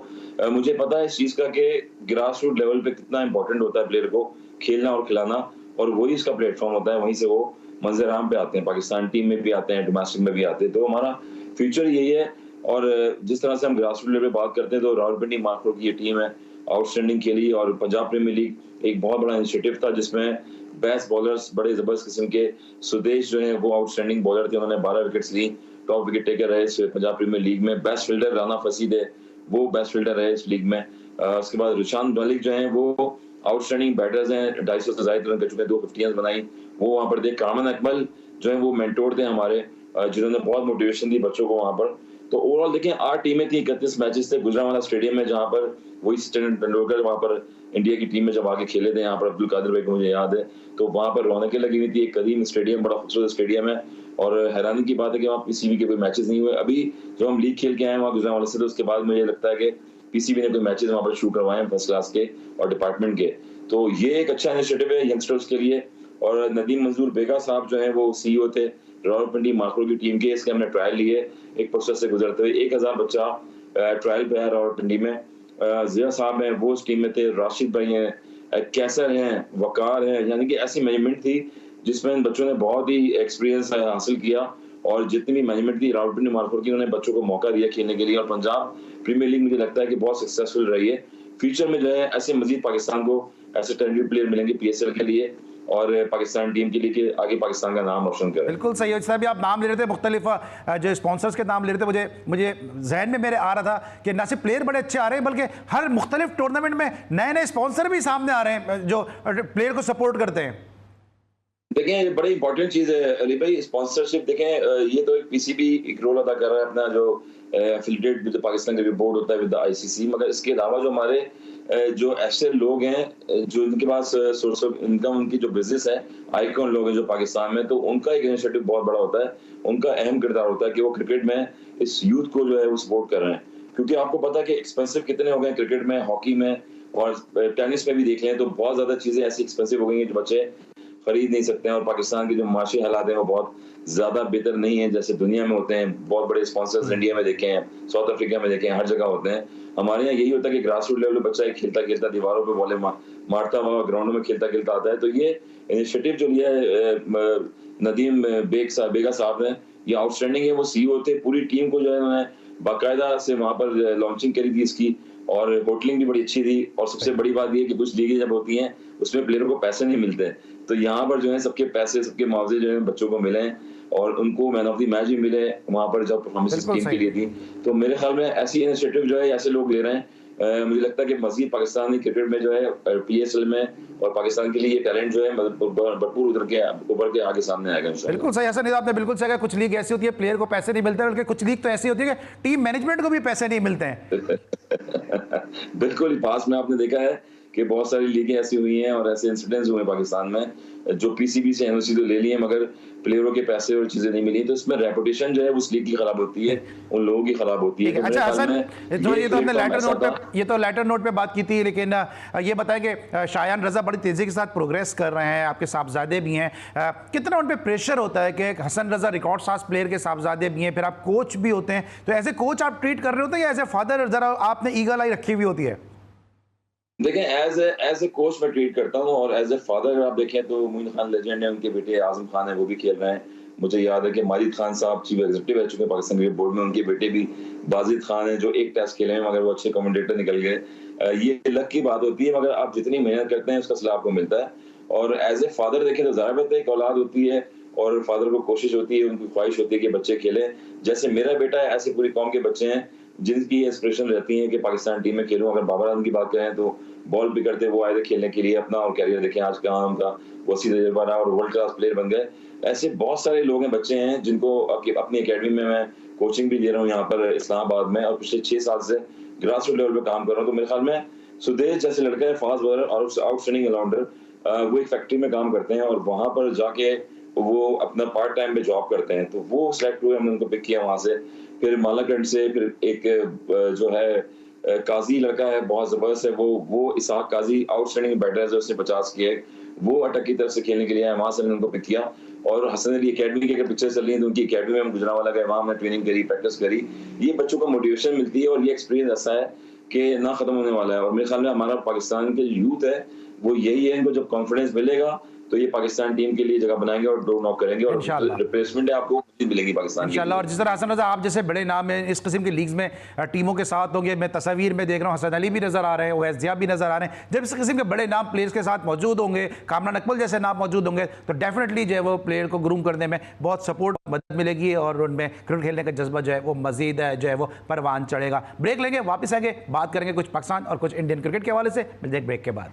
मुझे पता है इस चीज का कि ग्रास रूट लेवल पे कितना इंपॉर्टेंट होता है प्लेयर को खेलना और खिलाना, और वही इसका प्लेटफॉर्म होता है, वहीं से वो मंजर आम पे आते हैं, पाकिस्तान टीम में भी आते हैं, डोमेस्टिक में भी आते हैं। तो हमारा फ्यूचर यही है और जिस तरह से हम ग्रासरूट लेवल पे बात करते हैं तो रावलपिंडी मार्को की ये टीम है आउटस्टैंडिंग खेली, और पंजाब प्रीमियर लीग एक बहुत बड़ा इनिशिएटिव था जिसमें बेस्ट बॉलर्स बड़े जबरदस्त किस्म के सुदेश जो है वो आउटस्टैंडिंग बॉलर थे, उन्होंने 12 विकेट्स ली, टॉप विकेट टेकर रहे इस पंजाब प्रीमियर लीग में। बेस्ट फील्डर राना फसीद है, वो बेस्ट फील्डर रहे इस लीग में। उसके बाद रुशान मलिक जो है वो आउटस्टैंडिंग बैटर्स हैं, 250 से ज्यादा रन कर चुके हैं, 2 50 बनाई, वो वहां पर थे। कामन अकमल जो है वो मेंटोर थे हमारे, जिन्होंने बहुत मोटिवेशन दी बच्चों को वहां पर। तो ओवरऑल देखें 8 टीमें थी, 31 मैचेस थे गुजरांवाला स्टेडियम में, जहां पर वही सचिन तेंदुलकर वहां पर इंडिया की टीम में जब आके खेले थे, यहाँ पर अब्दुल कादिर भाई को मुझे याद है, तो वहां पर रौनकें लगी हुई थी। एक कदीम स्टेडियम, बड़ा खूबसूरत स्टेडियम है, और हैरानी की बात है कि वहाँ पीसीबी के कोई मैचेस नहीं हुए। अभी जो हम लीग खेल के आए वहाँ गुजरांवाला से, तो उसके बाद मुझे लगता है कि पीसीबी ने कोई मैचेस वहाँ पर शुरू करवाए हैं फर्स्ट क्लास के और डिपार्टमेंट के। तो ये एक अच्छा इनिशिएटिव है यंगस्टर्स के लिए। और नदीम मंजूर बेगा साहब जो है वो सीईओ थे रावलपिंडी मार्को की टीम के। इसके हमने ट्रायल लिए एक प्रोसेस से गुजरते हुए, 1000 बच्चा ट्रायल पे है रावलपिंडी में। जिया साहब हैं वो उस टीम में थे, राशिद भाई हैं, कैसर हैं, वकार हैं, यानी कि ऐसी मैनेजमेंट थी जिसमें बच्चों ने बहुत ही एक्सपीरियंस हासिल किया। और जितनी भी मैनेजमेंट थी रावलपिंडी मार्को की, उन्होंने बच्चों को मौका दिया खेलने के लिए। और पंजाब प्रीमियर लीग मुझे लगता है कि बहुत सक्सेसफुल रही है। फ्यूचर में जो है ऐसे मजीद पाकिस्तान को ऐसे टैलेंटेड प्लेयर मिलेंगे पीएसएल के लिए और पाकिस्तान टीम के लिए कि आगे पाकिस्तान का नाम रोशन करें। बिल्कुल सही है। जैसा भी आप नाम ले रहे थे, मुख्तलिफ जो स्पॉन्सर्स के नाम ले रहे थे, मुझे जहन में मेरे आ रहा था कि न सिर्फ प्लेयर बड़े अच्छे आ रहे हैं बल्कि हर मुख्तलिफ टूर्नामेंट में नए नए स्पॉन्सर भी सामने आ रहे हैं जो प्लेयर को सपोर्ट करते हैं। देखें बड़ी इंपॉर्टेंट चीज है अली भाई, स्पॉन्सरशिप। देखें ये तो एक पीसीबी एक रोल अदा कर रहा है अपना, जो affiliated with Pakistan cricket board होता है विद आईसीसी, मगर इसके अलावा जो हमारे जो ऐसे लोग हैं जो इनके पास सोर्स ऑफ इनकम, उनकी जो बिजनेस है, आइकॉन लोग हैं जो पाकिस्तान में, तो उनका एक इनिशिएटिव बहुत बड़ा होता है, उनका अहम किरदार होता है कि वो क्रिकेट में इस यूथ को जो है वो सपोर्ट कर रहे हैं। क्योंकि आपको पता है कि एक्सपेंसिव कितने हो गए क्रिकेट में, हॉकी में और टेनिस में भी देख लें तो बहुत ज्यादा चीजें ऐसी एक्सपेंसिव हो गई हैं जो बच्चे खरीद नहीं सकते हैं। और पाकिस्तान के जो माशी हालात हैं वो बहुत ज्यादा बेहतर नहीं है जैसे दुनिया में होते हैं। बहुत बड़े स्पॉन्सर्स इंडिया में देखे हैं, साउथ अफ्रीका में देखे हैं, हर जगह होते हैं। हमारे यहाँ यही होता है कि ग्रास रूट लेवल पे बच्चा खेलता खेलता दीवारों पे बॉलें मारता हुआ ग्राउंडों में खेलता खेलता आता है। तो ये इनिशिएटिव जो लिया है नदीम बेगा साहब ने, ये आउटस्टैंडिंग है। वो सीईओ थे, पूरी टीम को जो है उन्होंने बाकायदा से वहां पर लॉन्चिंग करी थी इसकी, और होटलिंग भी बड़ी अच्छी थी। और सबसे बड़ी बात ये कि कुछ लीगें जब होती हैं उसमें प्लेयरों को पैसे नहीं मिलते, तो यहाँ पर जो है सबके पैसे, सबके मुआवजे जो है बच्चों को मिले हैं और उनको मैन ऑफ द मैच भी मिले वहां पर जब परफॉर्मेंस टीम के लिए थी। तो मेरे ख्याल में ऐसी इनिशिएटिव जो है ऐसे लोग ले रहे हैं। मुझे लगता है कि मजीद पाकिस्तानी क्रिकेट में जो है पीएसएल में और पाकिस्तान के लिए ये टैलेंट जो है भरपूर उभर के आगे सामने आएगा। बिल्कुल सही, ऐसा नहीं आपने बिल्कुल सही कहा। कुछ लीग ऐसी होती है प्लेयर को पैसे नहीं मिलते, बल्कि कुछ लीग तो ऐसी होती है कि टीम मैनेजमेंट को भी पैसे नहीं मिलते हैं। बिल्कुल, पास में आपने देखा है कि बहुत सारी लीगें ऐसी हुई हैं और ऐसे इंसिडेंट्स हुए पाकिस्तान में जो पीसीबी से एनओसी तो ले लिए मगर प्लेयरों के पैसे और चीजें नहीं मिली, तो इसमें रेपुटेशन जो है उस लीग की खराब होती है, उन लोगों की खराब होती है। अच्छा हसन, ये तो हमने लेटर नोट पे बात की थी, लेकिन ये बताएं कि शायान रजा बड़ी तेजी के साथ प्रोग्रेस कर रहे हैं, आपके साहबजादे भी हैं, कितना उन पे प्रेशर होता है कि हसन रजा रिकॉर्ड साज प्लेयर के साहबजादे भी हैं, फिर आप कोच भी होते हैं, तो एज ए कोच आप ट्रीट कर रहे होते हैं या एज ए फादर जरा आपने ईगल आई रखी हुई होती है? देखें एज ए कोच मैं ट्रीट करता हूं, और एज ए फादर आप देखें तो मोइन खान लेजेंड है, उनके बेटे आजम खान है, वो भी खेल रहे हैं। मुझे याद है कि माजिद खान साहब चीफ एग्जीक्यूटिव रह चुके हैं पाकिस्तान क्रिकेट बोर्ड में, उनके बेटे भी बाजिद खान है जो एक टेस्ट खेले हैं मगर वो अच्छे कमेंटेटर निकल गए। ये लक की बात होती है, मगर आप जितनी मेहनत करते हैं उसका सिला आपको मिलता है। और एज ए फादर देखें तो ज़ाहिर बात है एक औलाद होती है और फादर को कोशिश होती है, उनकी ख्वाहिश होती है कि बच्चे खेलें। जैसे मेरा बेटा है, ऐसे पूरी कौम के बच्चे हैं जिनकी एस्पिरेशन रहती है कि पाकिस्तान टीम में खेलूं। अगर बाबर आजम की बात करें तो बॉल पिक करते वो आए थे खेलने के लिए अपना, और कैरियर देखें आज कहाँ उनका वसी तजुर्बा रहा और वर्ल्ड क्लास प्लेयर बन गए। ऐसे बहुत सारे लोग हैं, बच्चे हैं जिनको अपनी एकेडमी में मैं कोचिंग भी दे रहा हूँ यहाँ पर इस्लामाबाद में, और पिछले 6 साल से ग्रास रूट लेवल पे काम कर रहा हूँ। तो मेरे ख्याल में सुदेश जैसे लड़का है, फास्ट बॉलर और आउटस्टैंडिंग ऑलराउंडर, वो एक फैक्ट्री में काम करते हैं और वहां पर जाके वो अपना पार्ट टाइम पे जॉब करते हैं। तो वो सिलेक्ट हुए, हमने उनको पिक किया वहां से। फिर मालाकंड से फिर एक जो है काजी लड़का है, बहुत जबरदस्त है वो इसाक काजी, आउटस्टैंडिंग बैटर है, उसने 50 किए, वो अटक की तरफ से खेलने के लिए आया, वहां से हमने उनको पिक किया। और हसन अली एकेडमी की अगर पिक्चर चल रही है तो उनकी एकेडमी में हम गुजरांवाला गए, वहां हमने ट्रेनिंग करी, प्रैक्टिस करी। ये बच्चों को मोटिवेशन मिलती है और ये एक्सपीरियंस ऐसा है कि ना खत्म होने वाला है। और मेरे ख्याल में हमारा पाकिस्तान के यूथ है वो यही है, इनको जब कॉन्फिडेंस मिलेगा तो ये पाकिस्तान टीम के लिए जगह बनाएंगे और ड्रॉ नॉक करेंगे और रिप्लेसमेंट आपको मिलेगी पाकिस्तान इंशाल्लाह। और जिस तरह हसन रजा आप जैसे बड़े नाम हैं इस किस्म की लीग्स में टीमों के साथ होंगे, मैं तस्वीर में देख रहा हूँ हसन अली भी नजर आ रहे हैं, ओवैस जिया भी नजर आ रहे हैं। जब इस किस्म के बड़े नाम प्लेयर्स के साथ मौजूद होंगे, कामरान अकमल जैसे नाम मौजूद होंगे, तो डेफिनेटली जो है वो प्लेयर को ग्रूम करने में बहुत सपोर्ट मदद मिलेगी और उनमें क्रिकेट खेलने का जज्बा जो है वो मजीद जो है वो परवान चढ़ेगा। ब्रेक लेंगे, वापस आएंगे, बात करेंगे कुछ पाकिस्तान और कुछ इंडियन क्रिकेट के हवाले से। मिलते हैं ब्रेक के बाद।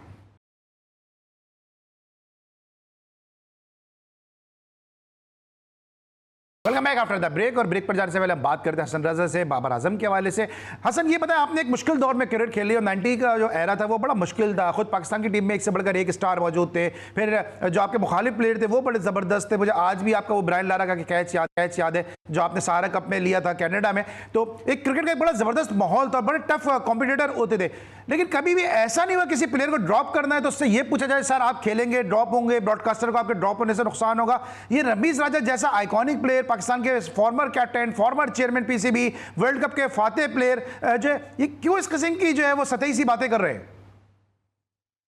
Welcome back after the break. और ब्रेक पर जाने से पहले हम बात करते हैं हसन रजा से, बाबर आजम के हवाले से। हसन, ये बताया आपने एक मुश्किल दौर में क्रिकेट खेली और 90 का जो एरा था वो बड़ा मुश्किल था। खुद पाकिस्तान की टीम में एक से बढ़कर एक स्टार मौजूद थे, फिर जो आपके मुखालिफ प्लेयर थे वो बड़े ज़बरदस्त थे। मुझे आज भी आपका वो ब्रायन लारा का कैच याद है जो आपने सारा कप में लिया था कनाडा में। तो एक क्रिकेट का एक बड़ा ज़बरदस्त माहौल था, बड़े टफ कॉम्पिटिटर होते थे। लेकिन कभी भी ऐसा नहीं हुआ किसी प्लेयर को ड्रॉप करना है तो उससे ये पूछा जाए सर आप खेलेंगे, ड्रॉप होंगे, ब्रॉडकास्टर को आपके ड्रॉप होने से नुकसान होगा। ये रमीज राजा जैसा आइकॉनिक प्लेयर, पाकिस्तान के former captain, former chairman PCB, world cup के फातेह प्लेयर, जो ये क्यों इस किस्म की जो है वो सतही सी बातें कर रहे हैं?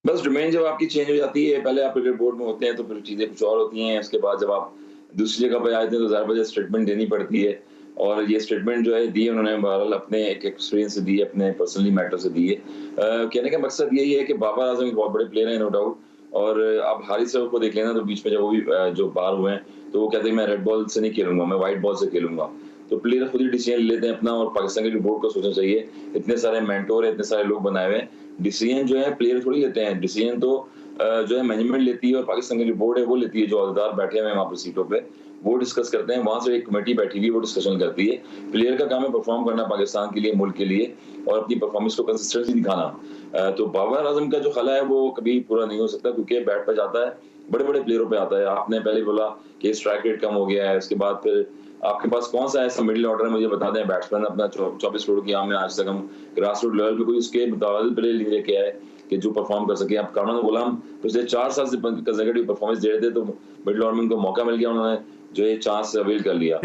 बस डोमेन जब आपकी चेंज हो जाती है, पहले आप क्रिकेट बोर्ड में होते हैं तो फिर चीजें कुछ और होती हैं, उसके बाद जब आप दूसरी जगह पर आते हैं तो ज़ाहिर बात है स्टेटमेंट देनी पड़ती है। और ये स्टेटमेंट जो है दी उन्होंने बहरहाल अपने एक एक्सपीरियंस से दी है, अपने पर्सनली मैटर से दी है। कहने का मकसद यही है कि बाबर आजम एक बहुत बड़े प्लेयर हैं नो डाउट। और अब हारिस साहब को देख लेना तो बीच में जब वो भी जो बाहर हुए हैं तो वो कहते हैं मैं रेड बॉल से नहीं खेलूंगा, मैं व्हाइट बॉल से खेलूंगा। तो प्लेयर खुद ही डिसीजन लेते हैं अपना, और पाकिस्तान के बोर्ड को सोचना चाहिए। इतने सारे मेंटोर है, इतने सारे लोग बनाए हुए हैं, डिसीजन जो है प्लेयर थोड़ी लेते हैं, डिसीजन तो जो है मैनेजमेंट लेती है और पाकिस्तान की बोर्ड है वो लेती है। जो अहदेदार बैठे हुए हैं वहाँ पर सीटों पे वो डिस्कस करते हैं, वहां से एक कमेटी बैठी हुई वो डिस्कशन करती है। प्लेयर का काम है परफॉर्म करना पाकिस्तान के लिए, मुल्क के लिए, और अपनी परफॉर्मेंस को कंसिस्टेंसी दिखाना। तो बाबर आजम का जो खला है वो कभी पूरा नहीं हो सकता क्योंकि बैट पर जाता है, बड़े बड़े प्लेयरों पे आता है। आपने पहले बोला कि स्ट्राइक रेट कम हो गया है, उसके बाद फिर आपके पास कौन सा ऐसा मिडिल ऑर्डर है मुझे बता दें बैट्समैन अपना 24 करोड़ की आम में आज तक हम ग्रास रूट लेवल पे कोई उसके मुताबिक प्लेयर नहीं लेके आए कि जो परफॉर्म कर सके। अब कामरान गुलाम पिछले 4 साल से कंसेक्यूटिव परफॉर्मेंस दे रहे थे तो मिडिल ऑर्डर को मौका मिल गया, उन्होंने जो ये चांस अवेल कर लिया।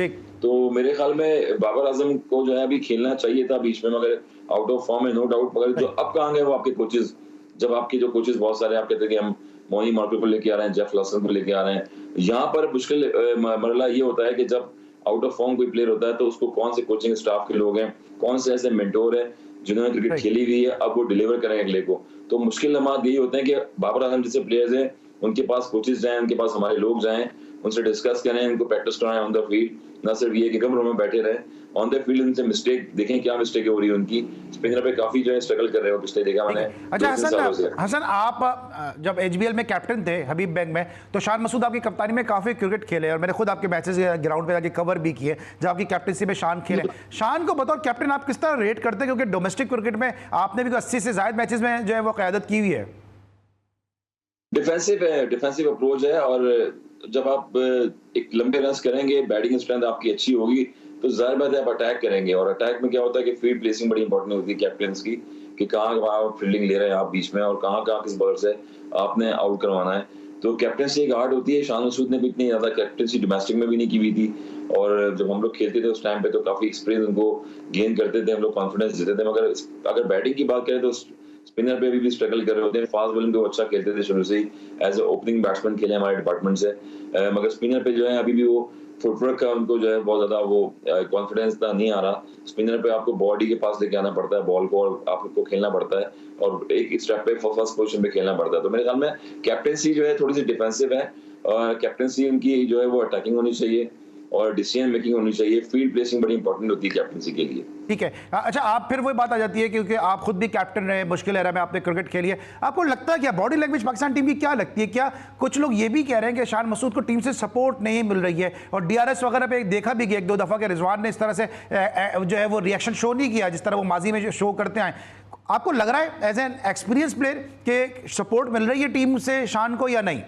तो मेरे ख्याल में बाबर आजम को जो है अभी खेलना चाहिए था बीच में, मगर आउट ऑफ फॉर्म है नो डाउट। मगर जो अब कहाँ गए वो आपके कोचेज, जब आपके जो कोचेज बहुत सारे आप कहते हैं कि हम मोनी मार्केट को लेके आ रहे हैं, जेफ लॉसन को लेके आ रहे हैं, यहाँ पर मुश्किल मरला ये होता है कि जब आउट ऑफ फॉर्म कोई प्लेयर होता है तो उसको कौन से कोचिंग स्टाफ के लोग हैं, कौन से ऐसे मेंटोर है जिन्होंने क्रिकेट खेली हुई है, अब वो डिलीवर करेंगे अगले को। तो मुश्किल लम्हात यही होते हैं कि बाबर आजम जैसे प्लेयर्स हैं उनके पास कोचेज जाएं, उनके पास हमारे लोग जाएं, उनसे डिस्कस करें, उनको प्रैक्टिस कराएं ऑन द फील्ड, ना सिर्फ ये कि कम रूम में बैठे रहें, ऑन द फील्ड उनसे मिस्टेक देखें क्या मिस्टेक हो रही है उनकी। स्पिनर पे काफी जो है स्ट्रगल कर रहे हो पिछले देखा मैंने। अच्छा हसन, आप जब एचबीएल में कैप्टन थे हबीब बैंक में तो शान मसूद आपकी कप्तानी में काफी क्रिकेट खेले और मैंने खुद आपके मैचेस ग्राउंड पे जाके कवर भी किए जब आपकी कैप्टनसी में शान खेले। शान को बतौर कैप्टन आप किस तरह रेट करते हैं, क्योंकि डोमेस्टिक क्रिकेट में आपने भी 80 से ज्यादा मैचेस में जो है वो क़यादत की हुई है। डिफेंसिव अप्रोच है, और जब आप एक लंबे रन करेंगे, बैटिंग स्ट्रेंथ आपकी अच्छी होगी तो जाहिर बात है आप अटैक करेंगे। और अटैक में क्या होता है कि फील्ड प्लेसिंग बड़ी इंपॉर्टेंट होती है कैप्टन्स की, कि कहाँ फील्डिंग ले रहे हैं आप बीच में और कहाँ किस बॉलर से आपने आउट करवाना है। तो कैप्टनसी एक आर्ट होती है। शान मसूद ने भी इतनी ज्यादा कैप्टनसी डोमेस्टिक में भी नहीं की हुई थी, और जब हम लोग खेलते थे उस टाइम पे तो काफी एक्सपीरियंस उनको गेन करते थे, हम लोग कॉन्फिडेंस देते थे। मगर अगर बैटिंग की बात करें तो स्पिनर पे भी स्ट्रगल कर रहे होते हैं। फास्ट बॉलिंग तो अच्छा खेलते थे शुरू से ही, एज ए ओपनिंग बैट्समैन खेले हमारे डिपार्टमेंट से, मगर स्पिनर पे जो है अभी भी वो फुटवर्क का उनको जो है बहुत ज्यादा वो कॉन्फिडेंस नहीं आ रहा। स्पिनर पे आपको बॉडी के पास लेके आना पड़ता है बॉल को, और आपको खेलना पड़ता है और एक स्टेप पे फर्स्ट पोजीशन पे खेलना पड़ता है। तो मेरे ख्याल में कैप्टनसी जो है थोड़ी सी डिफेंसिव है, और कैप्टनसी उनकी जो है वो अटैकिंग होनी चाहिए और डिसीजन मेकिंग होनी चाहिए। फील्ड प्लेसिंग बड़ी इंपॉर्टेंट होती है कैप्टनसी के लिए। ठीक है। अच्छा, आप फिर वही बात आ जाती है क्योंकि आप खुद भी कैप्टन रहे, मुश्किल एरा में आपने क्रिकेट खेली है, आपको लगता है क्या बॉडी लैंग्वेज पाकिस्तान टीम की क्या लगती है? क्या कुछ लोग ये भी कह रहे हैं कि शान मसूद को टीम से सपोर्ट नहीं मिल रही है, और डीआरएस वगैरह पे देखा भी गया 1-2 दफा के रिजवान ने इस तरह से जो है वो रिएक्शन शो नहीं किया जिस तरह वो माजी में शो करते आए। आपको लग रहा है एज एन एक्सपीरियंस प्लेयर कि सपोर्ट मिल रही है टीम से शान को या नहीं?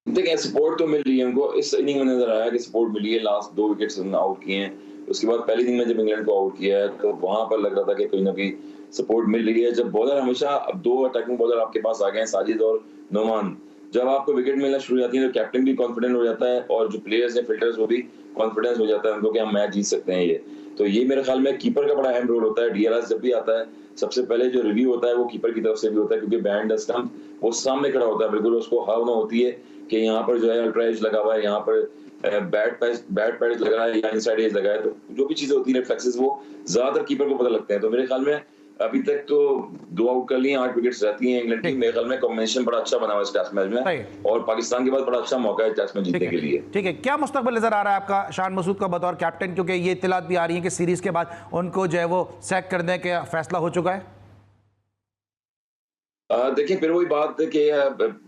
देखिए सपोर्ट तो मिल रही है उनको, इस इनिंग में नजर आया कि सपोर्ट मिली है। लास्ट 2 विकेट्स आउट किए हैं, उसके बाद पहली इनिंग में जब इंग्लैंड को आउट किया है तो वहां पर लग रहा था कि कोई ना कोई सपोर्ट मिल रही है। जब बॉलर हमेशा, अब 2 अटैकिंग बॉलर आपके पास आ गए हैं, साजिद और नोमान, जब आपको विकेट मिलना शुरू हो जाती है तो कैप्टन भी कॉन्फिडेंट हो जाता है और जो प्लेयर्स हैं फील्डर्स वो भी कॉन्फिडेंस हो जाता है उनको कि हम मैच जीत सकते हैं ये। तो ये मेरे ख्याल में कीपर का बड़ा अहम रोल होता है। डीआरएस जब भी आता है सबसे पहले जो रिव्यू होता है वो कीपर की तरफ से भी होता है, क्योंकि बिहाइंड द स्टंप वो सामने खड़ा होता है, बिल्कुल उसको भावना होती है कि यहाँ पर जो है अल्ट्रा एज लगा हुआ है, यहाँ पर बैट पैड लगा है या इनसाइड एज लगा है, तो जो भी चीजें होती है रिफ्लेक्सेस वो ज्यादातर कीपर को पता लगते हैं। तो मेरे ख्याल में अभी तक तो 2 आउट कर लिए, 8 विकेट्स रहती हैं इंग्लैंड की। मेरे ख्याल में कॉम्बिनेशन बड़ा अच्छा बना हुआ है इस टेस्ट मैच में और पाकिस्तान के बाद बड़ा अच्छा मौका है टेस्ट मैच जीतने के लिए। ठीक है, क्या मुस्तकबिल नजर आ रहा है आपका शान मसूद का बतौर कैप्टन, क्योंकि ये इत्तलात भी आ रही है कि सीरीज के बाद उनको जो है वो सैक करने का फैसला हो चुका है? देखिए फिर वही बात है कि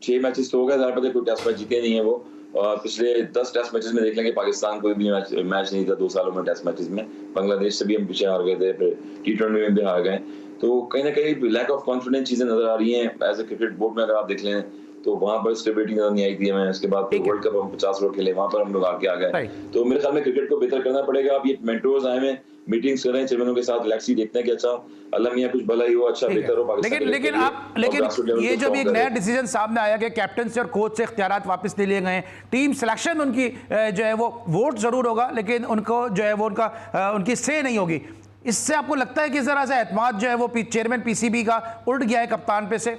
6 मैचेस तो हो गए, ज्यादा कोई टेस्ट मैच जीते नहीं है वो। पिछले 10 टेस्ट मैचेस में देख लेंगे पाकिस्तान कोई भी मैच नहीं था 2 सालों में टेस्ट मैचेस में। बांग्लादेश से भी हम पीछे हार गए थे, फिर T20 में भी हार गए। तो कहीं ना कहीं लैक ऑफ कॉन्फिडेंस चीजें नजर आ रही हैं। एज ए क्रिकेट बोर्ड में अगर आप देख लें तो वहां पर स्टेबिलिटी नजर नहीं आई थी हमें। उसके बाद वर्ल्ड कप हम 50 ओवर खेले, वहां पर हम लोग आगे आ गए। तो मेरे ख्याल में क्रिकेट को बेहतर करना पड़ेगा। अब ये मेंटोर्स आए हैं, मीटिंग्स कर रहे हैं चेयरमैनों के साथ, रिलैक्स ही देखते हैं कि अच्छा अल्लाह मियां कुछ भला ही हो, अच्छा बेहतर हो पाकिस्तान। लेकिन ये जो भी एक नया डिसीजन सामने आया कि कैप्टन से और कोच से इख्तियारात वापस ले लिए गए, टीम सिलेक्शन उनकी जो है वो वोट जरूर होगा लेकिन उनको जो है वो उनकी से नहीं होगी, इससे आपको लगता है कि जरा सा एतमाद जो है वो चेयरमैन पीसीबी का उठ गया है कप्तान पे से?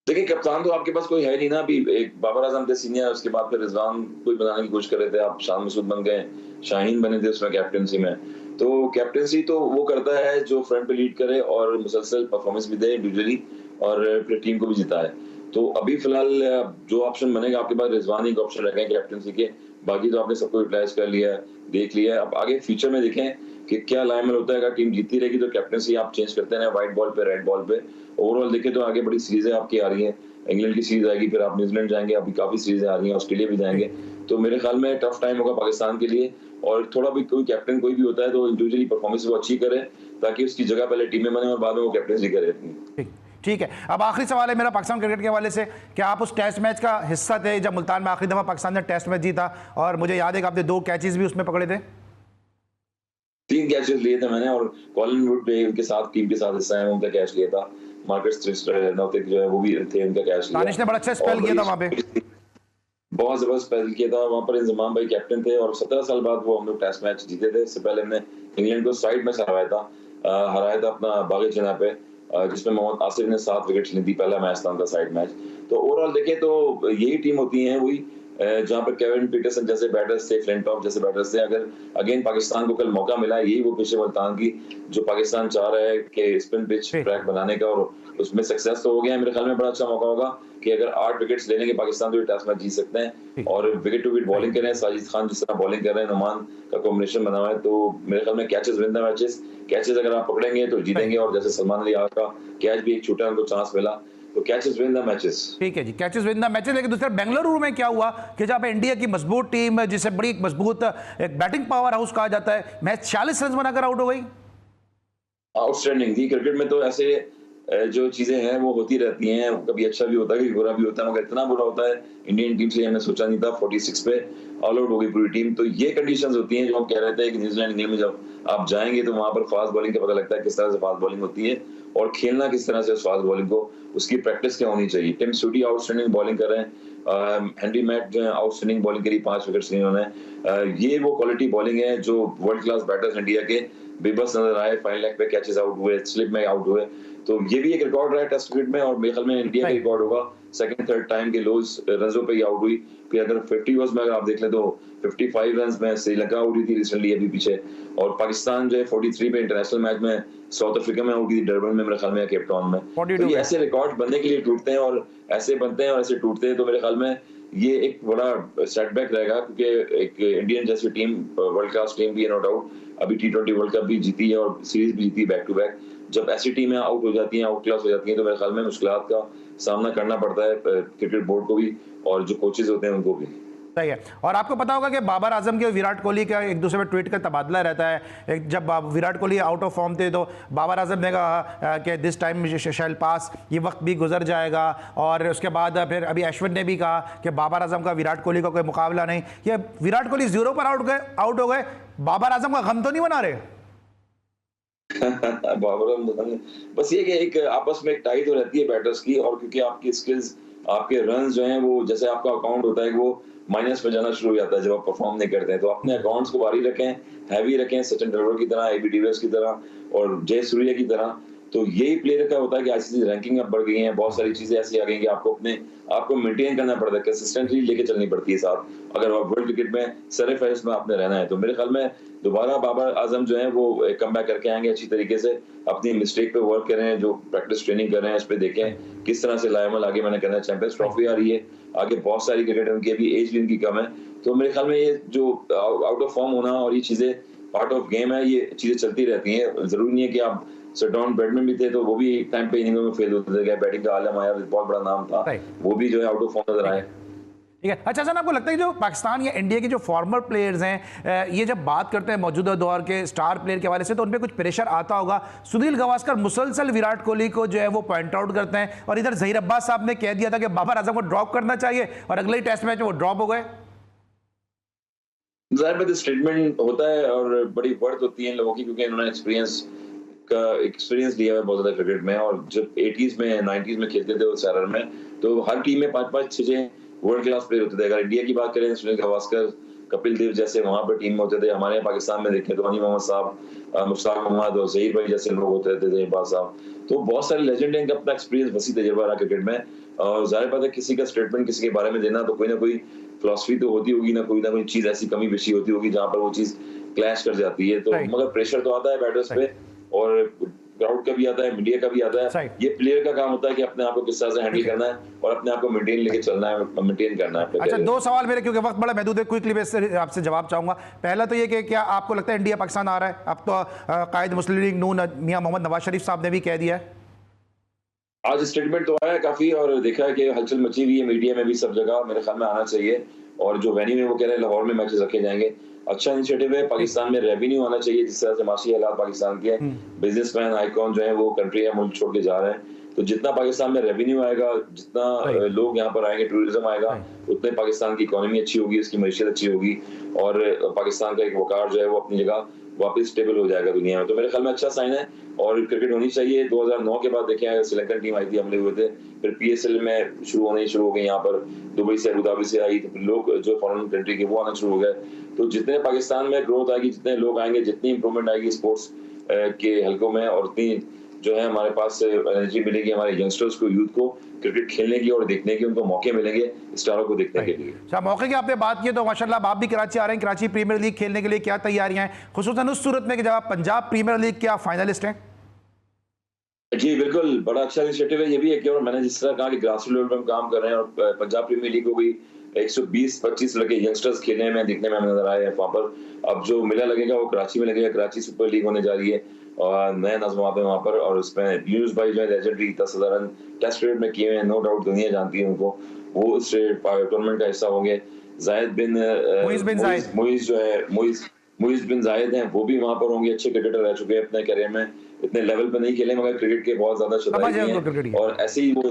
देखिए कप्तान तो आपके पास कोई है नहीं ना। अभी एक बाबर आजम थे सीनियर, उसके बाद फिर रिजवान कोई बनाने की कोशिश कर रहे थे, आप शान मसूद बन गए, शाहीन बने थे उसमें कैप्टनसी में। तो कैप्टनसी तो वो करता है जो फ्रंट पे लीड करे और मुसलसल परफॉर्मेंस भी दे इंडिविजुअली और फिर टीम को भी जिताए। तो अभी फिलहाल जो ऑप्शन बनेगा आपके पास रिजवान ही ऑप्शन रखें कैप्टनसी के, बाकी तो आपने सबको यूटिलाइज कर लिया है, देख लिया है। अब आगे फ्यूचर में देखें कि क्या लाइनमेन होता है। अगर टीम जीतती रहेगी तो कैप्टनसी आप चेंज करते हैं व्हाइट बॉल पे रेड बॉल पे। ओवरऑल देखें तो आगे बड़ी सीरीजें आपकी आ रही हैं, इंग्लैंड की सीरीज आएगी, फिर आप न्यूजीलैंड जाएंगे, अभी काफी सीरीजें आ रही हैं, ऑस्ट्रेलिया भी जाएंगे। तो मेरे ख्याल में टफ टाइम होगा पाकिस्तान के लिए। और थोड़ा भी कोई कैप्टन कोई भी होता है तो इंडिविजुअली परफॉर्मेंस वो अच्छी करे ताकि उसकी जगह पहले टीम में बने और बाद में वो कैप्टनसी करे। ठीक है, अब आखिरी सवाल है मेरा पाकिस्तान क्रिकेट के हवाले से, क्या आप उस टेस्ट मैच का हिस्सा थे जब मुल्तान में आखिरी दफा पाकिस्तान ने टेस्ट मैच जीता? और मुझे याद है कि आपने 2 कैचेस भी उसमें पकड़े थे। 3 कैचेस लिए थे मैंने और कॉलिन वुड के साथ टीम के साथ हिस्सा है, उनका कैच लिया था। मार्कस नौतिक जो है वो भी थे, उनका कैच लिया। दानिश ने बड़ा अच्छा स्पेल किया था वहां पे, बहुत जबरदस्त स्पेल किया था वहां पर। इंजमाम भाई कैप्टन थे और 17 साल बाद वो हम लोग टेस्ट मैच जीते थे। इससे पहले हमने इंग्लैंड को साइड में हराया था अपना बागी चना पे, जिसमें मोहम्मद आसिफ ने 7 विकेट ली थी। पहला मैच था उनका साइड मैच। तो ओवरऑल देखें तो यही टीम होती है वही जहां पर केविन पीटरसन जैसे बैटर्स थे, फ्लिंटॉफ जैसे बैटर्स थे। अगर अगेन पाकिस्तान को कल मौका मिला, यही वो पिछले मुल्तान की जो पाकिस्तान चाह रहा है कि स्पिन पिच ट्रैक बनाने का, और उसमें सक्सेस तो हो गया है। मेरे ख्याल में बड़ा अच्छा मौका होगा कि अगर 8 विकेट्स ले लेंगे पाकिस्तान तो टेस्ट मैच जीत सकते हैं। और विकेट टू विकेट बॉलिंग करें, साजिद खान जिस तरह बॉलिंग कर रहे हैं, नुमान का कॉम्बिनेशन बना हुआ है, तो मेरे ख्याल में catches win the matches. Catches अगर आप पकड़ेंगे तो जीतेंगे। और जैसे सलमान अली का कैच भी एक छूटा, उनको चांस मिला, तो कैचेस विन द मैचेस। ठीक है जी, कैचेस विन द मैचेस। लेकिन दूसरा बेंगलुरु में क्या हुआ कि जहां पे इंडिया की मजबूत टीम जिसे बड़ी मजबूत एक बैटिंग पावर हाउस कहा जाता है, मैच 46 रन बनाकर आउट हो गई। आउटस्टैंडिंग थी। क्रिकेट में तो ऐसे जो चीजें हैं वो होती रहती हैं, कभी अच्छा भी होता है कभी बुरा भी होता है, मगर इतना बुरा होता है इंडियन टीम से हमने सोचा नहीं था। 46 पे ऑल आउट हो गई पूरी टीम। तो ये कंडीशंस होती हैं जो हम कह रहे थे कि न्यूजीलैंड इंग्लैंड में जब आप जाएंगे तो वहां पर फास्ट बॉलिंग का पता लगता है किस तरह से फास्ट बॉलिंग होती है और खेलना किस तरह से फास्ट बॉलिंग को, उसकी प्रैक्टिस क्या होनी चाहिए। टिम सूटी आउटस्टैंडिंग बॉलिंग कर रहे हैं, हेनरी मैट जो है आउटस्टैंडिंग बॉलिंग करी, 5 विकेट्स लिए उन्होंने। ये वो क्वालिटी बॉलिंग है जो वर्ल्ड क्लास बैटर्स इंडिया के बेबस नजर आए, फाइनल लेग पे कैचेस आउट हुए, स्लिप में आउट हुए। तो ये भी एक रिकॉर्ड रहा है टेस्ट क्रिकेट में और मेरे ख्याल में इंडिया का रिकॉर्ड होगा। सेकंड थर्ड टाइम के लोज रनों पे ही आउट हुई। फिर अगर 50 ओवर्स में अगर आप देख ले तो 55 रन्स में श्रीलंका आउट हुई थी रिसेंटली अभी पीछे, और पाकिस्तान जो है 43 पे इंटरनेशनल मैच में साउथ अफ्रीका में आउट हुई थी, डरबन में मेरे ख्याल में, केप टाउन में। तो ये ऐसे रिकॉर्ड बनने के लिए टूटते हैं और ऐसे बनते हैं और ऐसे टूटते हैं। तो मेरे ख्याल में ये एक बड़ा सेटबैक रहेगा क्योंकि एक इंडियन जैसी टीम, वर्ल्ड क्लास टीम भी है नो डाउट, अभी T20 वर्ल्ड कप भी जीती है और सीरीज भी जीती है बैक टू बैक। जब ऐसी टीमें आउट हो जाती हैं, आउट क्लास हो जाती हैं, तो मेरे ख्याल में मुश्किलात का सामना करना पड़ता है क्रिकेट बोर्ड को भी और जो कोचेज होते हैं उनको भी। सही है। और आपको पता होगा कि बाबर आजम के विराट कोहली का एक दूसरे में ट्वीट का तबादला रहता है। जब Virat Kohli out of form थे तो बाबर आजम ने कहा कि दिस टाइम शैल पास, ये वक्त भी गुजर जाएगा। और उसके बाद फिर अभी अश्विन ने भी कहा कि बाबर आजम का विराट कोहली का कोई मुकाबला नहीं। ये विराट कोहली 0 पर आउट हो गए, बाबर आजम का गम तो नहीं बना रहे? बाबर बस ये कि एक आपस में एक टाई तो रहती है बैटर्स की, और क्योंकि आपकी स्किल्स आपके रन जो हैं वो, जैसे आपका अकाउंट होता है वो माइनस में जाना शुरू हो जाता है जब आप परफॉर्म नहीं करते हैं। तो अपने अकाउंट्स को भारी रखें, हैवी रखें, सचिन तेंदुलकर की तरह, एबी डिविलियर्स की तरह और जय सूर्या की तरह। तो यही प्लेयर का होता है कि आईसीसी रैंकिंग अब बढ़ गई है, बहुत सारी चीजें ऐसी आ गई कि आपको मेंटेन करना पड़ता है, कंसिस्टेंटली लेके चलनी पड़ती है साथ, अगर आप वर्ल्ड क्रिकेट में सरफेस में आपने रहना है। तो मेरे ख्याल में दोबारा बाबर आजम जो है वो कम बैक करके आएंगे अच्छी तरीके से, अपनी मिस्टेक पे वर्क करें, जो प्रैक्टिस ट्रेनिंग कर रहे हैं उस पर देखें किस तरह से लायमल आगे। मैंने कहना चैंपियंस ट्रॉफी आ रही है, आगे बहुत सारी क्रिकेट है, उनकी अभी एज भी उनकी कम है। तो मेरे ख्याल में ये जो आउट ऑफ फॉर्म होना और ये चीजें पार्ट ऑफ गेम है, ये चीजें चलती रहती हैं। जरूरी नहीं है कि आप सटडाउन बैट्समैन भी थे तो वो भी एक टाइम पे इनिंगों में फेल होते थे। बैटिंग का आलम आया, बहुत बड़ा नाम था, वो भी जो है आउट ऑफ फॉर्म नजर आए। ठीक है। अच्छा सर, आपको लगता है कि जो पाकिस्तान या इंडिया के जो फॉर्मर प्लेयर्स हैं, ये जब बात करते हैं मौजूदा दौर के स्टार प्लेयर के हवाले से, तो उन पर कुछ प्रेशर आता होगा? सुनील गावस्कर मुसलसल विराट कोहली को जो है वो पॉइंट आउट करते हैं, और इधर जहीर अब्बास साहब ने कह दिया था कि बाबर आजम को ड्रॉप करना चाहिए, और अगले ही टेस्ट मैच में वो ड्रॉप हो गए। जाहिर बात है स्टेटमेंट होता है और बड़ी वर्थ होती है इन लोगों की, क्योंकि इन्होंने एक्सपीरियंस लिया है बहुत ज्यादा क्रिकेट में। और जब 80s में 90s में खेलते थे उस एरा में, तो हर टीम में 5-5 6 वर्ल्ड क्लास प्लेयर होते थे। अगर इंडिया की बात करें, सुनील गावस्कर, कपिल देव जैसे वहां पर टीम में होते थे। हमारे पाकिस्तान में देखें तो हनी मोहम्मद साहब, मुश्ताक मोहम्मद और जहीर भाई जैसे लोग होते थे, जहीर बाज साहब। तो बहुत सारे लेजेंड हैं, अपना एक्सपीरियंस वसी तजुर्बा रहा क्रिकेट में। और जाहिर बात है किसी का स्टेटमेंट किसी के बारे में देना तो कोई ना कोई फिलॉसफी तो होती होगी, ना कोई चीज ऐसी कमी बेशी होती होगी जहां पर वो चीज क्लैश कर जाती है। तो मगर प्रेशर तो आता है बैटर्स पे, और क्राउड का भी आता है, मीडिया का भी आता है। ये प्लेयर का काम होता है कि अपने आप को किस तरह से हैंडल करना है और अपने आप को मेंटेन लेके चलना है, मेंटेन करना है। अच्छा, 2 सवाल मेरे, क्योंकि वक्त बड़ा महदूद है, क्विकली बेस से आपसे जवाब चाहूंगा। पहला तो ये कि क्या आपको लगता है इंडिया पाकिस्तान आ रहा है? अब तो कायद मुस्लिम लीग नून मियां मोहम्मद नवाज शरीफ साहब ने भी कह दिया है। आज स्टेटमेंट तो आया काफी, और देखा है कि हलचल मची हुई है मीडिया में भी, सब जगह मेरे ख्याल में आना चाहिए। और जो वेन्यू में वो कह रहे हैं लाहौर में मैचेस रखे जाएंगे, अच्छा इनिशिएटिव है। पाकिस्तान में रेवेन्यू आना चाहिए, जिस तरह से माशी हालात पाकिस्तान के, बिजनेसमैन आइकॉन जो है वो कंट्री है, मुल्क छोड़ के जा रहे हैं। तो जितना पाकिस्तान में रेवेन्यू आएगा, जितना लोग यहाँ पर आएंगे, टूरिज्म आएगा, उतने पाकिस्तान की इकोनॉमी अच्छी होगी, उसकी मैशियत अच्छी होगी, और पाकिस्तान का एक वकार जो है वो अपनी जगह वापस स्टेबल हो जाएगा दुनिया में। तो मेरे ख्याल में अच्छा साइन है, और क्रिकेट होनी चाहिए। 2009 के बाद देखें, श्रीलंकन टीम आई थी, हमले हुए थे, फिर PSL में शुरू हो गई, यहाँ पर दुबई से, अबू धाबी से आई, तो लोग जो फॉरेन कंट्री के वो आना शुरू हो गए। तो जितने पाकिस्तान में ग्रोथ आएगी, जितने लोग आएंगे, जितनी इंप्रूवमेंट आएगी स्पोर्ट्स के हलकों में, और उतनी जो है हमारे पास एनर्जी मिलेगी हमारे यंगस्टर्स को, यूथ को क्रिकेट खेलने की और देखने की, उनको मौके मिलेंगे स्टारों को देखने के लिए। अच्छा, मौके की आपने बात की तो माशाल्लाह आप भी कराची आ रहे हैं। कराची प्रीमियर लीग खेलने के लिए क्या तैयारियां हैं, खुसूसन उस सूरत में कि जब आप पंजाब प्रीमियर लीग क्या फाइनलिस्ट हैं? जी बिल्कुल, बड़ा अच्छा इनिशिएटिव है ये भी है कि, और मैंने जिस तरह कहा कि ग्रास रूट लेवल पर हम काम कर रहे हैं, और पंजाब प्रीमियर लीग को भी 120-25 लड़के यंगस्टर्स खेलने में, दिखने में हमें नजर आए हैं वहाँ पर। अब जो मेला लगेगा वो कराची में लगेगा, कराची सुपर लीग होने जा रही है, और नए नज़्म पे वहाँ पर। और उसमें यूनुस भाई जो है लेजेंडरी 10,000 रन टेस्ट क्रिकेट में किए हैं, नो डाउट दुनिया जानती है उनको, वो इस टूर्नामेंट का हिस्सा होंगे। जायद बिन मुइज जो है, मुइज बिन जायद हैं, वो भी वहाँ पर होंगे। अच्छे क्रिकेटर रह चुके हैं अपने करियर में, इतने लेवल पे नहीं खेले मगर क्रिकेट के बहुत ज्यादा शौकीन हैं। और ऐसे ही वो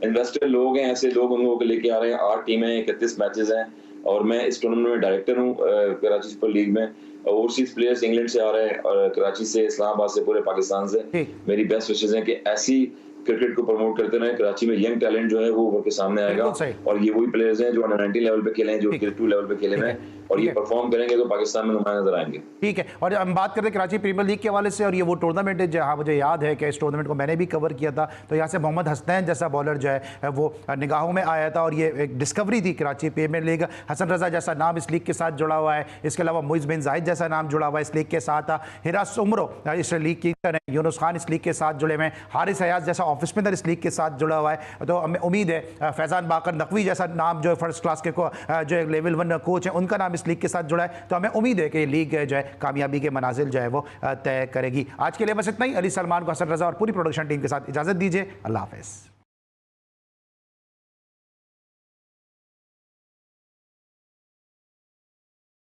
इन्वेस्टर लोग हैं, ऐसे लोग उन लोगों को लेके आ रहे हैं। 8 टीमें, 31 मैचेस हैं, और मैं इस टूर्नामेंट में डायरेक्टर हूँ कराची सुपर लीग में। ओवरसीज प्लेयर्स इंग्लैंड से आ रहे हैं, और कराची से, इस्लामाबाद से, पूरे पाकिस्तान से। मेरी बेस्ट विशेष है कि ऐसी क्रिकेट को प्रमोट करते रहे। कराची में यंग टैलेंट जो है वो उभर के सामने आएगा, और ये वही प्लेयर्स हैं जो अंडर 19 लेवल पे खेले हैं, जो क्रिकेट 2 लेवल पे खेले हैं, और ये परफॉर्म करेंगे तो पाकिस्तान में नुमाया नजर आएंगे। ठीक है। और हम बात करते हैं कराची प्रीमियर लीग के हवाले से, और ये वो टूर्नामेंट है जहाँ मुझे याद है कि इस टूर्नामेंट को मैंने भी कवर किया था। तो यहाँ से मोहम्मद हसनैन जैसा बॉलर जो है वो निगाहों में आया था, और ये एक डिस्कवरी थी कराची प्रीमियर लीग। हसन रजा जैसा नाम इस लीग के साथ जुड़ा हुआ है, इसके अलावा मुइज बिन जायद जैसा नाम जुड़ा हुआ है इस लीग के साथ। हिरास उमरो इस लीग की, यूनुस खान इस लीग के साथ जुड़े हुए हैं, हारिस हयाज जैसा ऑफ स्पिनर इस लीग के साथ जुड़ा हुआ है। तो हमें उम्मीद है फैजान बाकर नकवी जैसा नाम जो फर्स्ट क्लास के जो लेवल 1 कोच है, उनका नाम इस लीग के साथ जुड़ा है। तो हमें उम्मीद है कि ये लीग जो है कामयाबी के मनाजिल जो है वो तय करेगी। आज के लिए बस इतना ही। अली सलमान को, हसन रजा और पूरी प्रोडक्शन टीम के साथ इजाजत दीजिए। अल्लाह हाफिज़।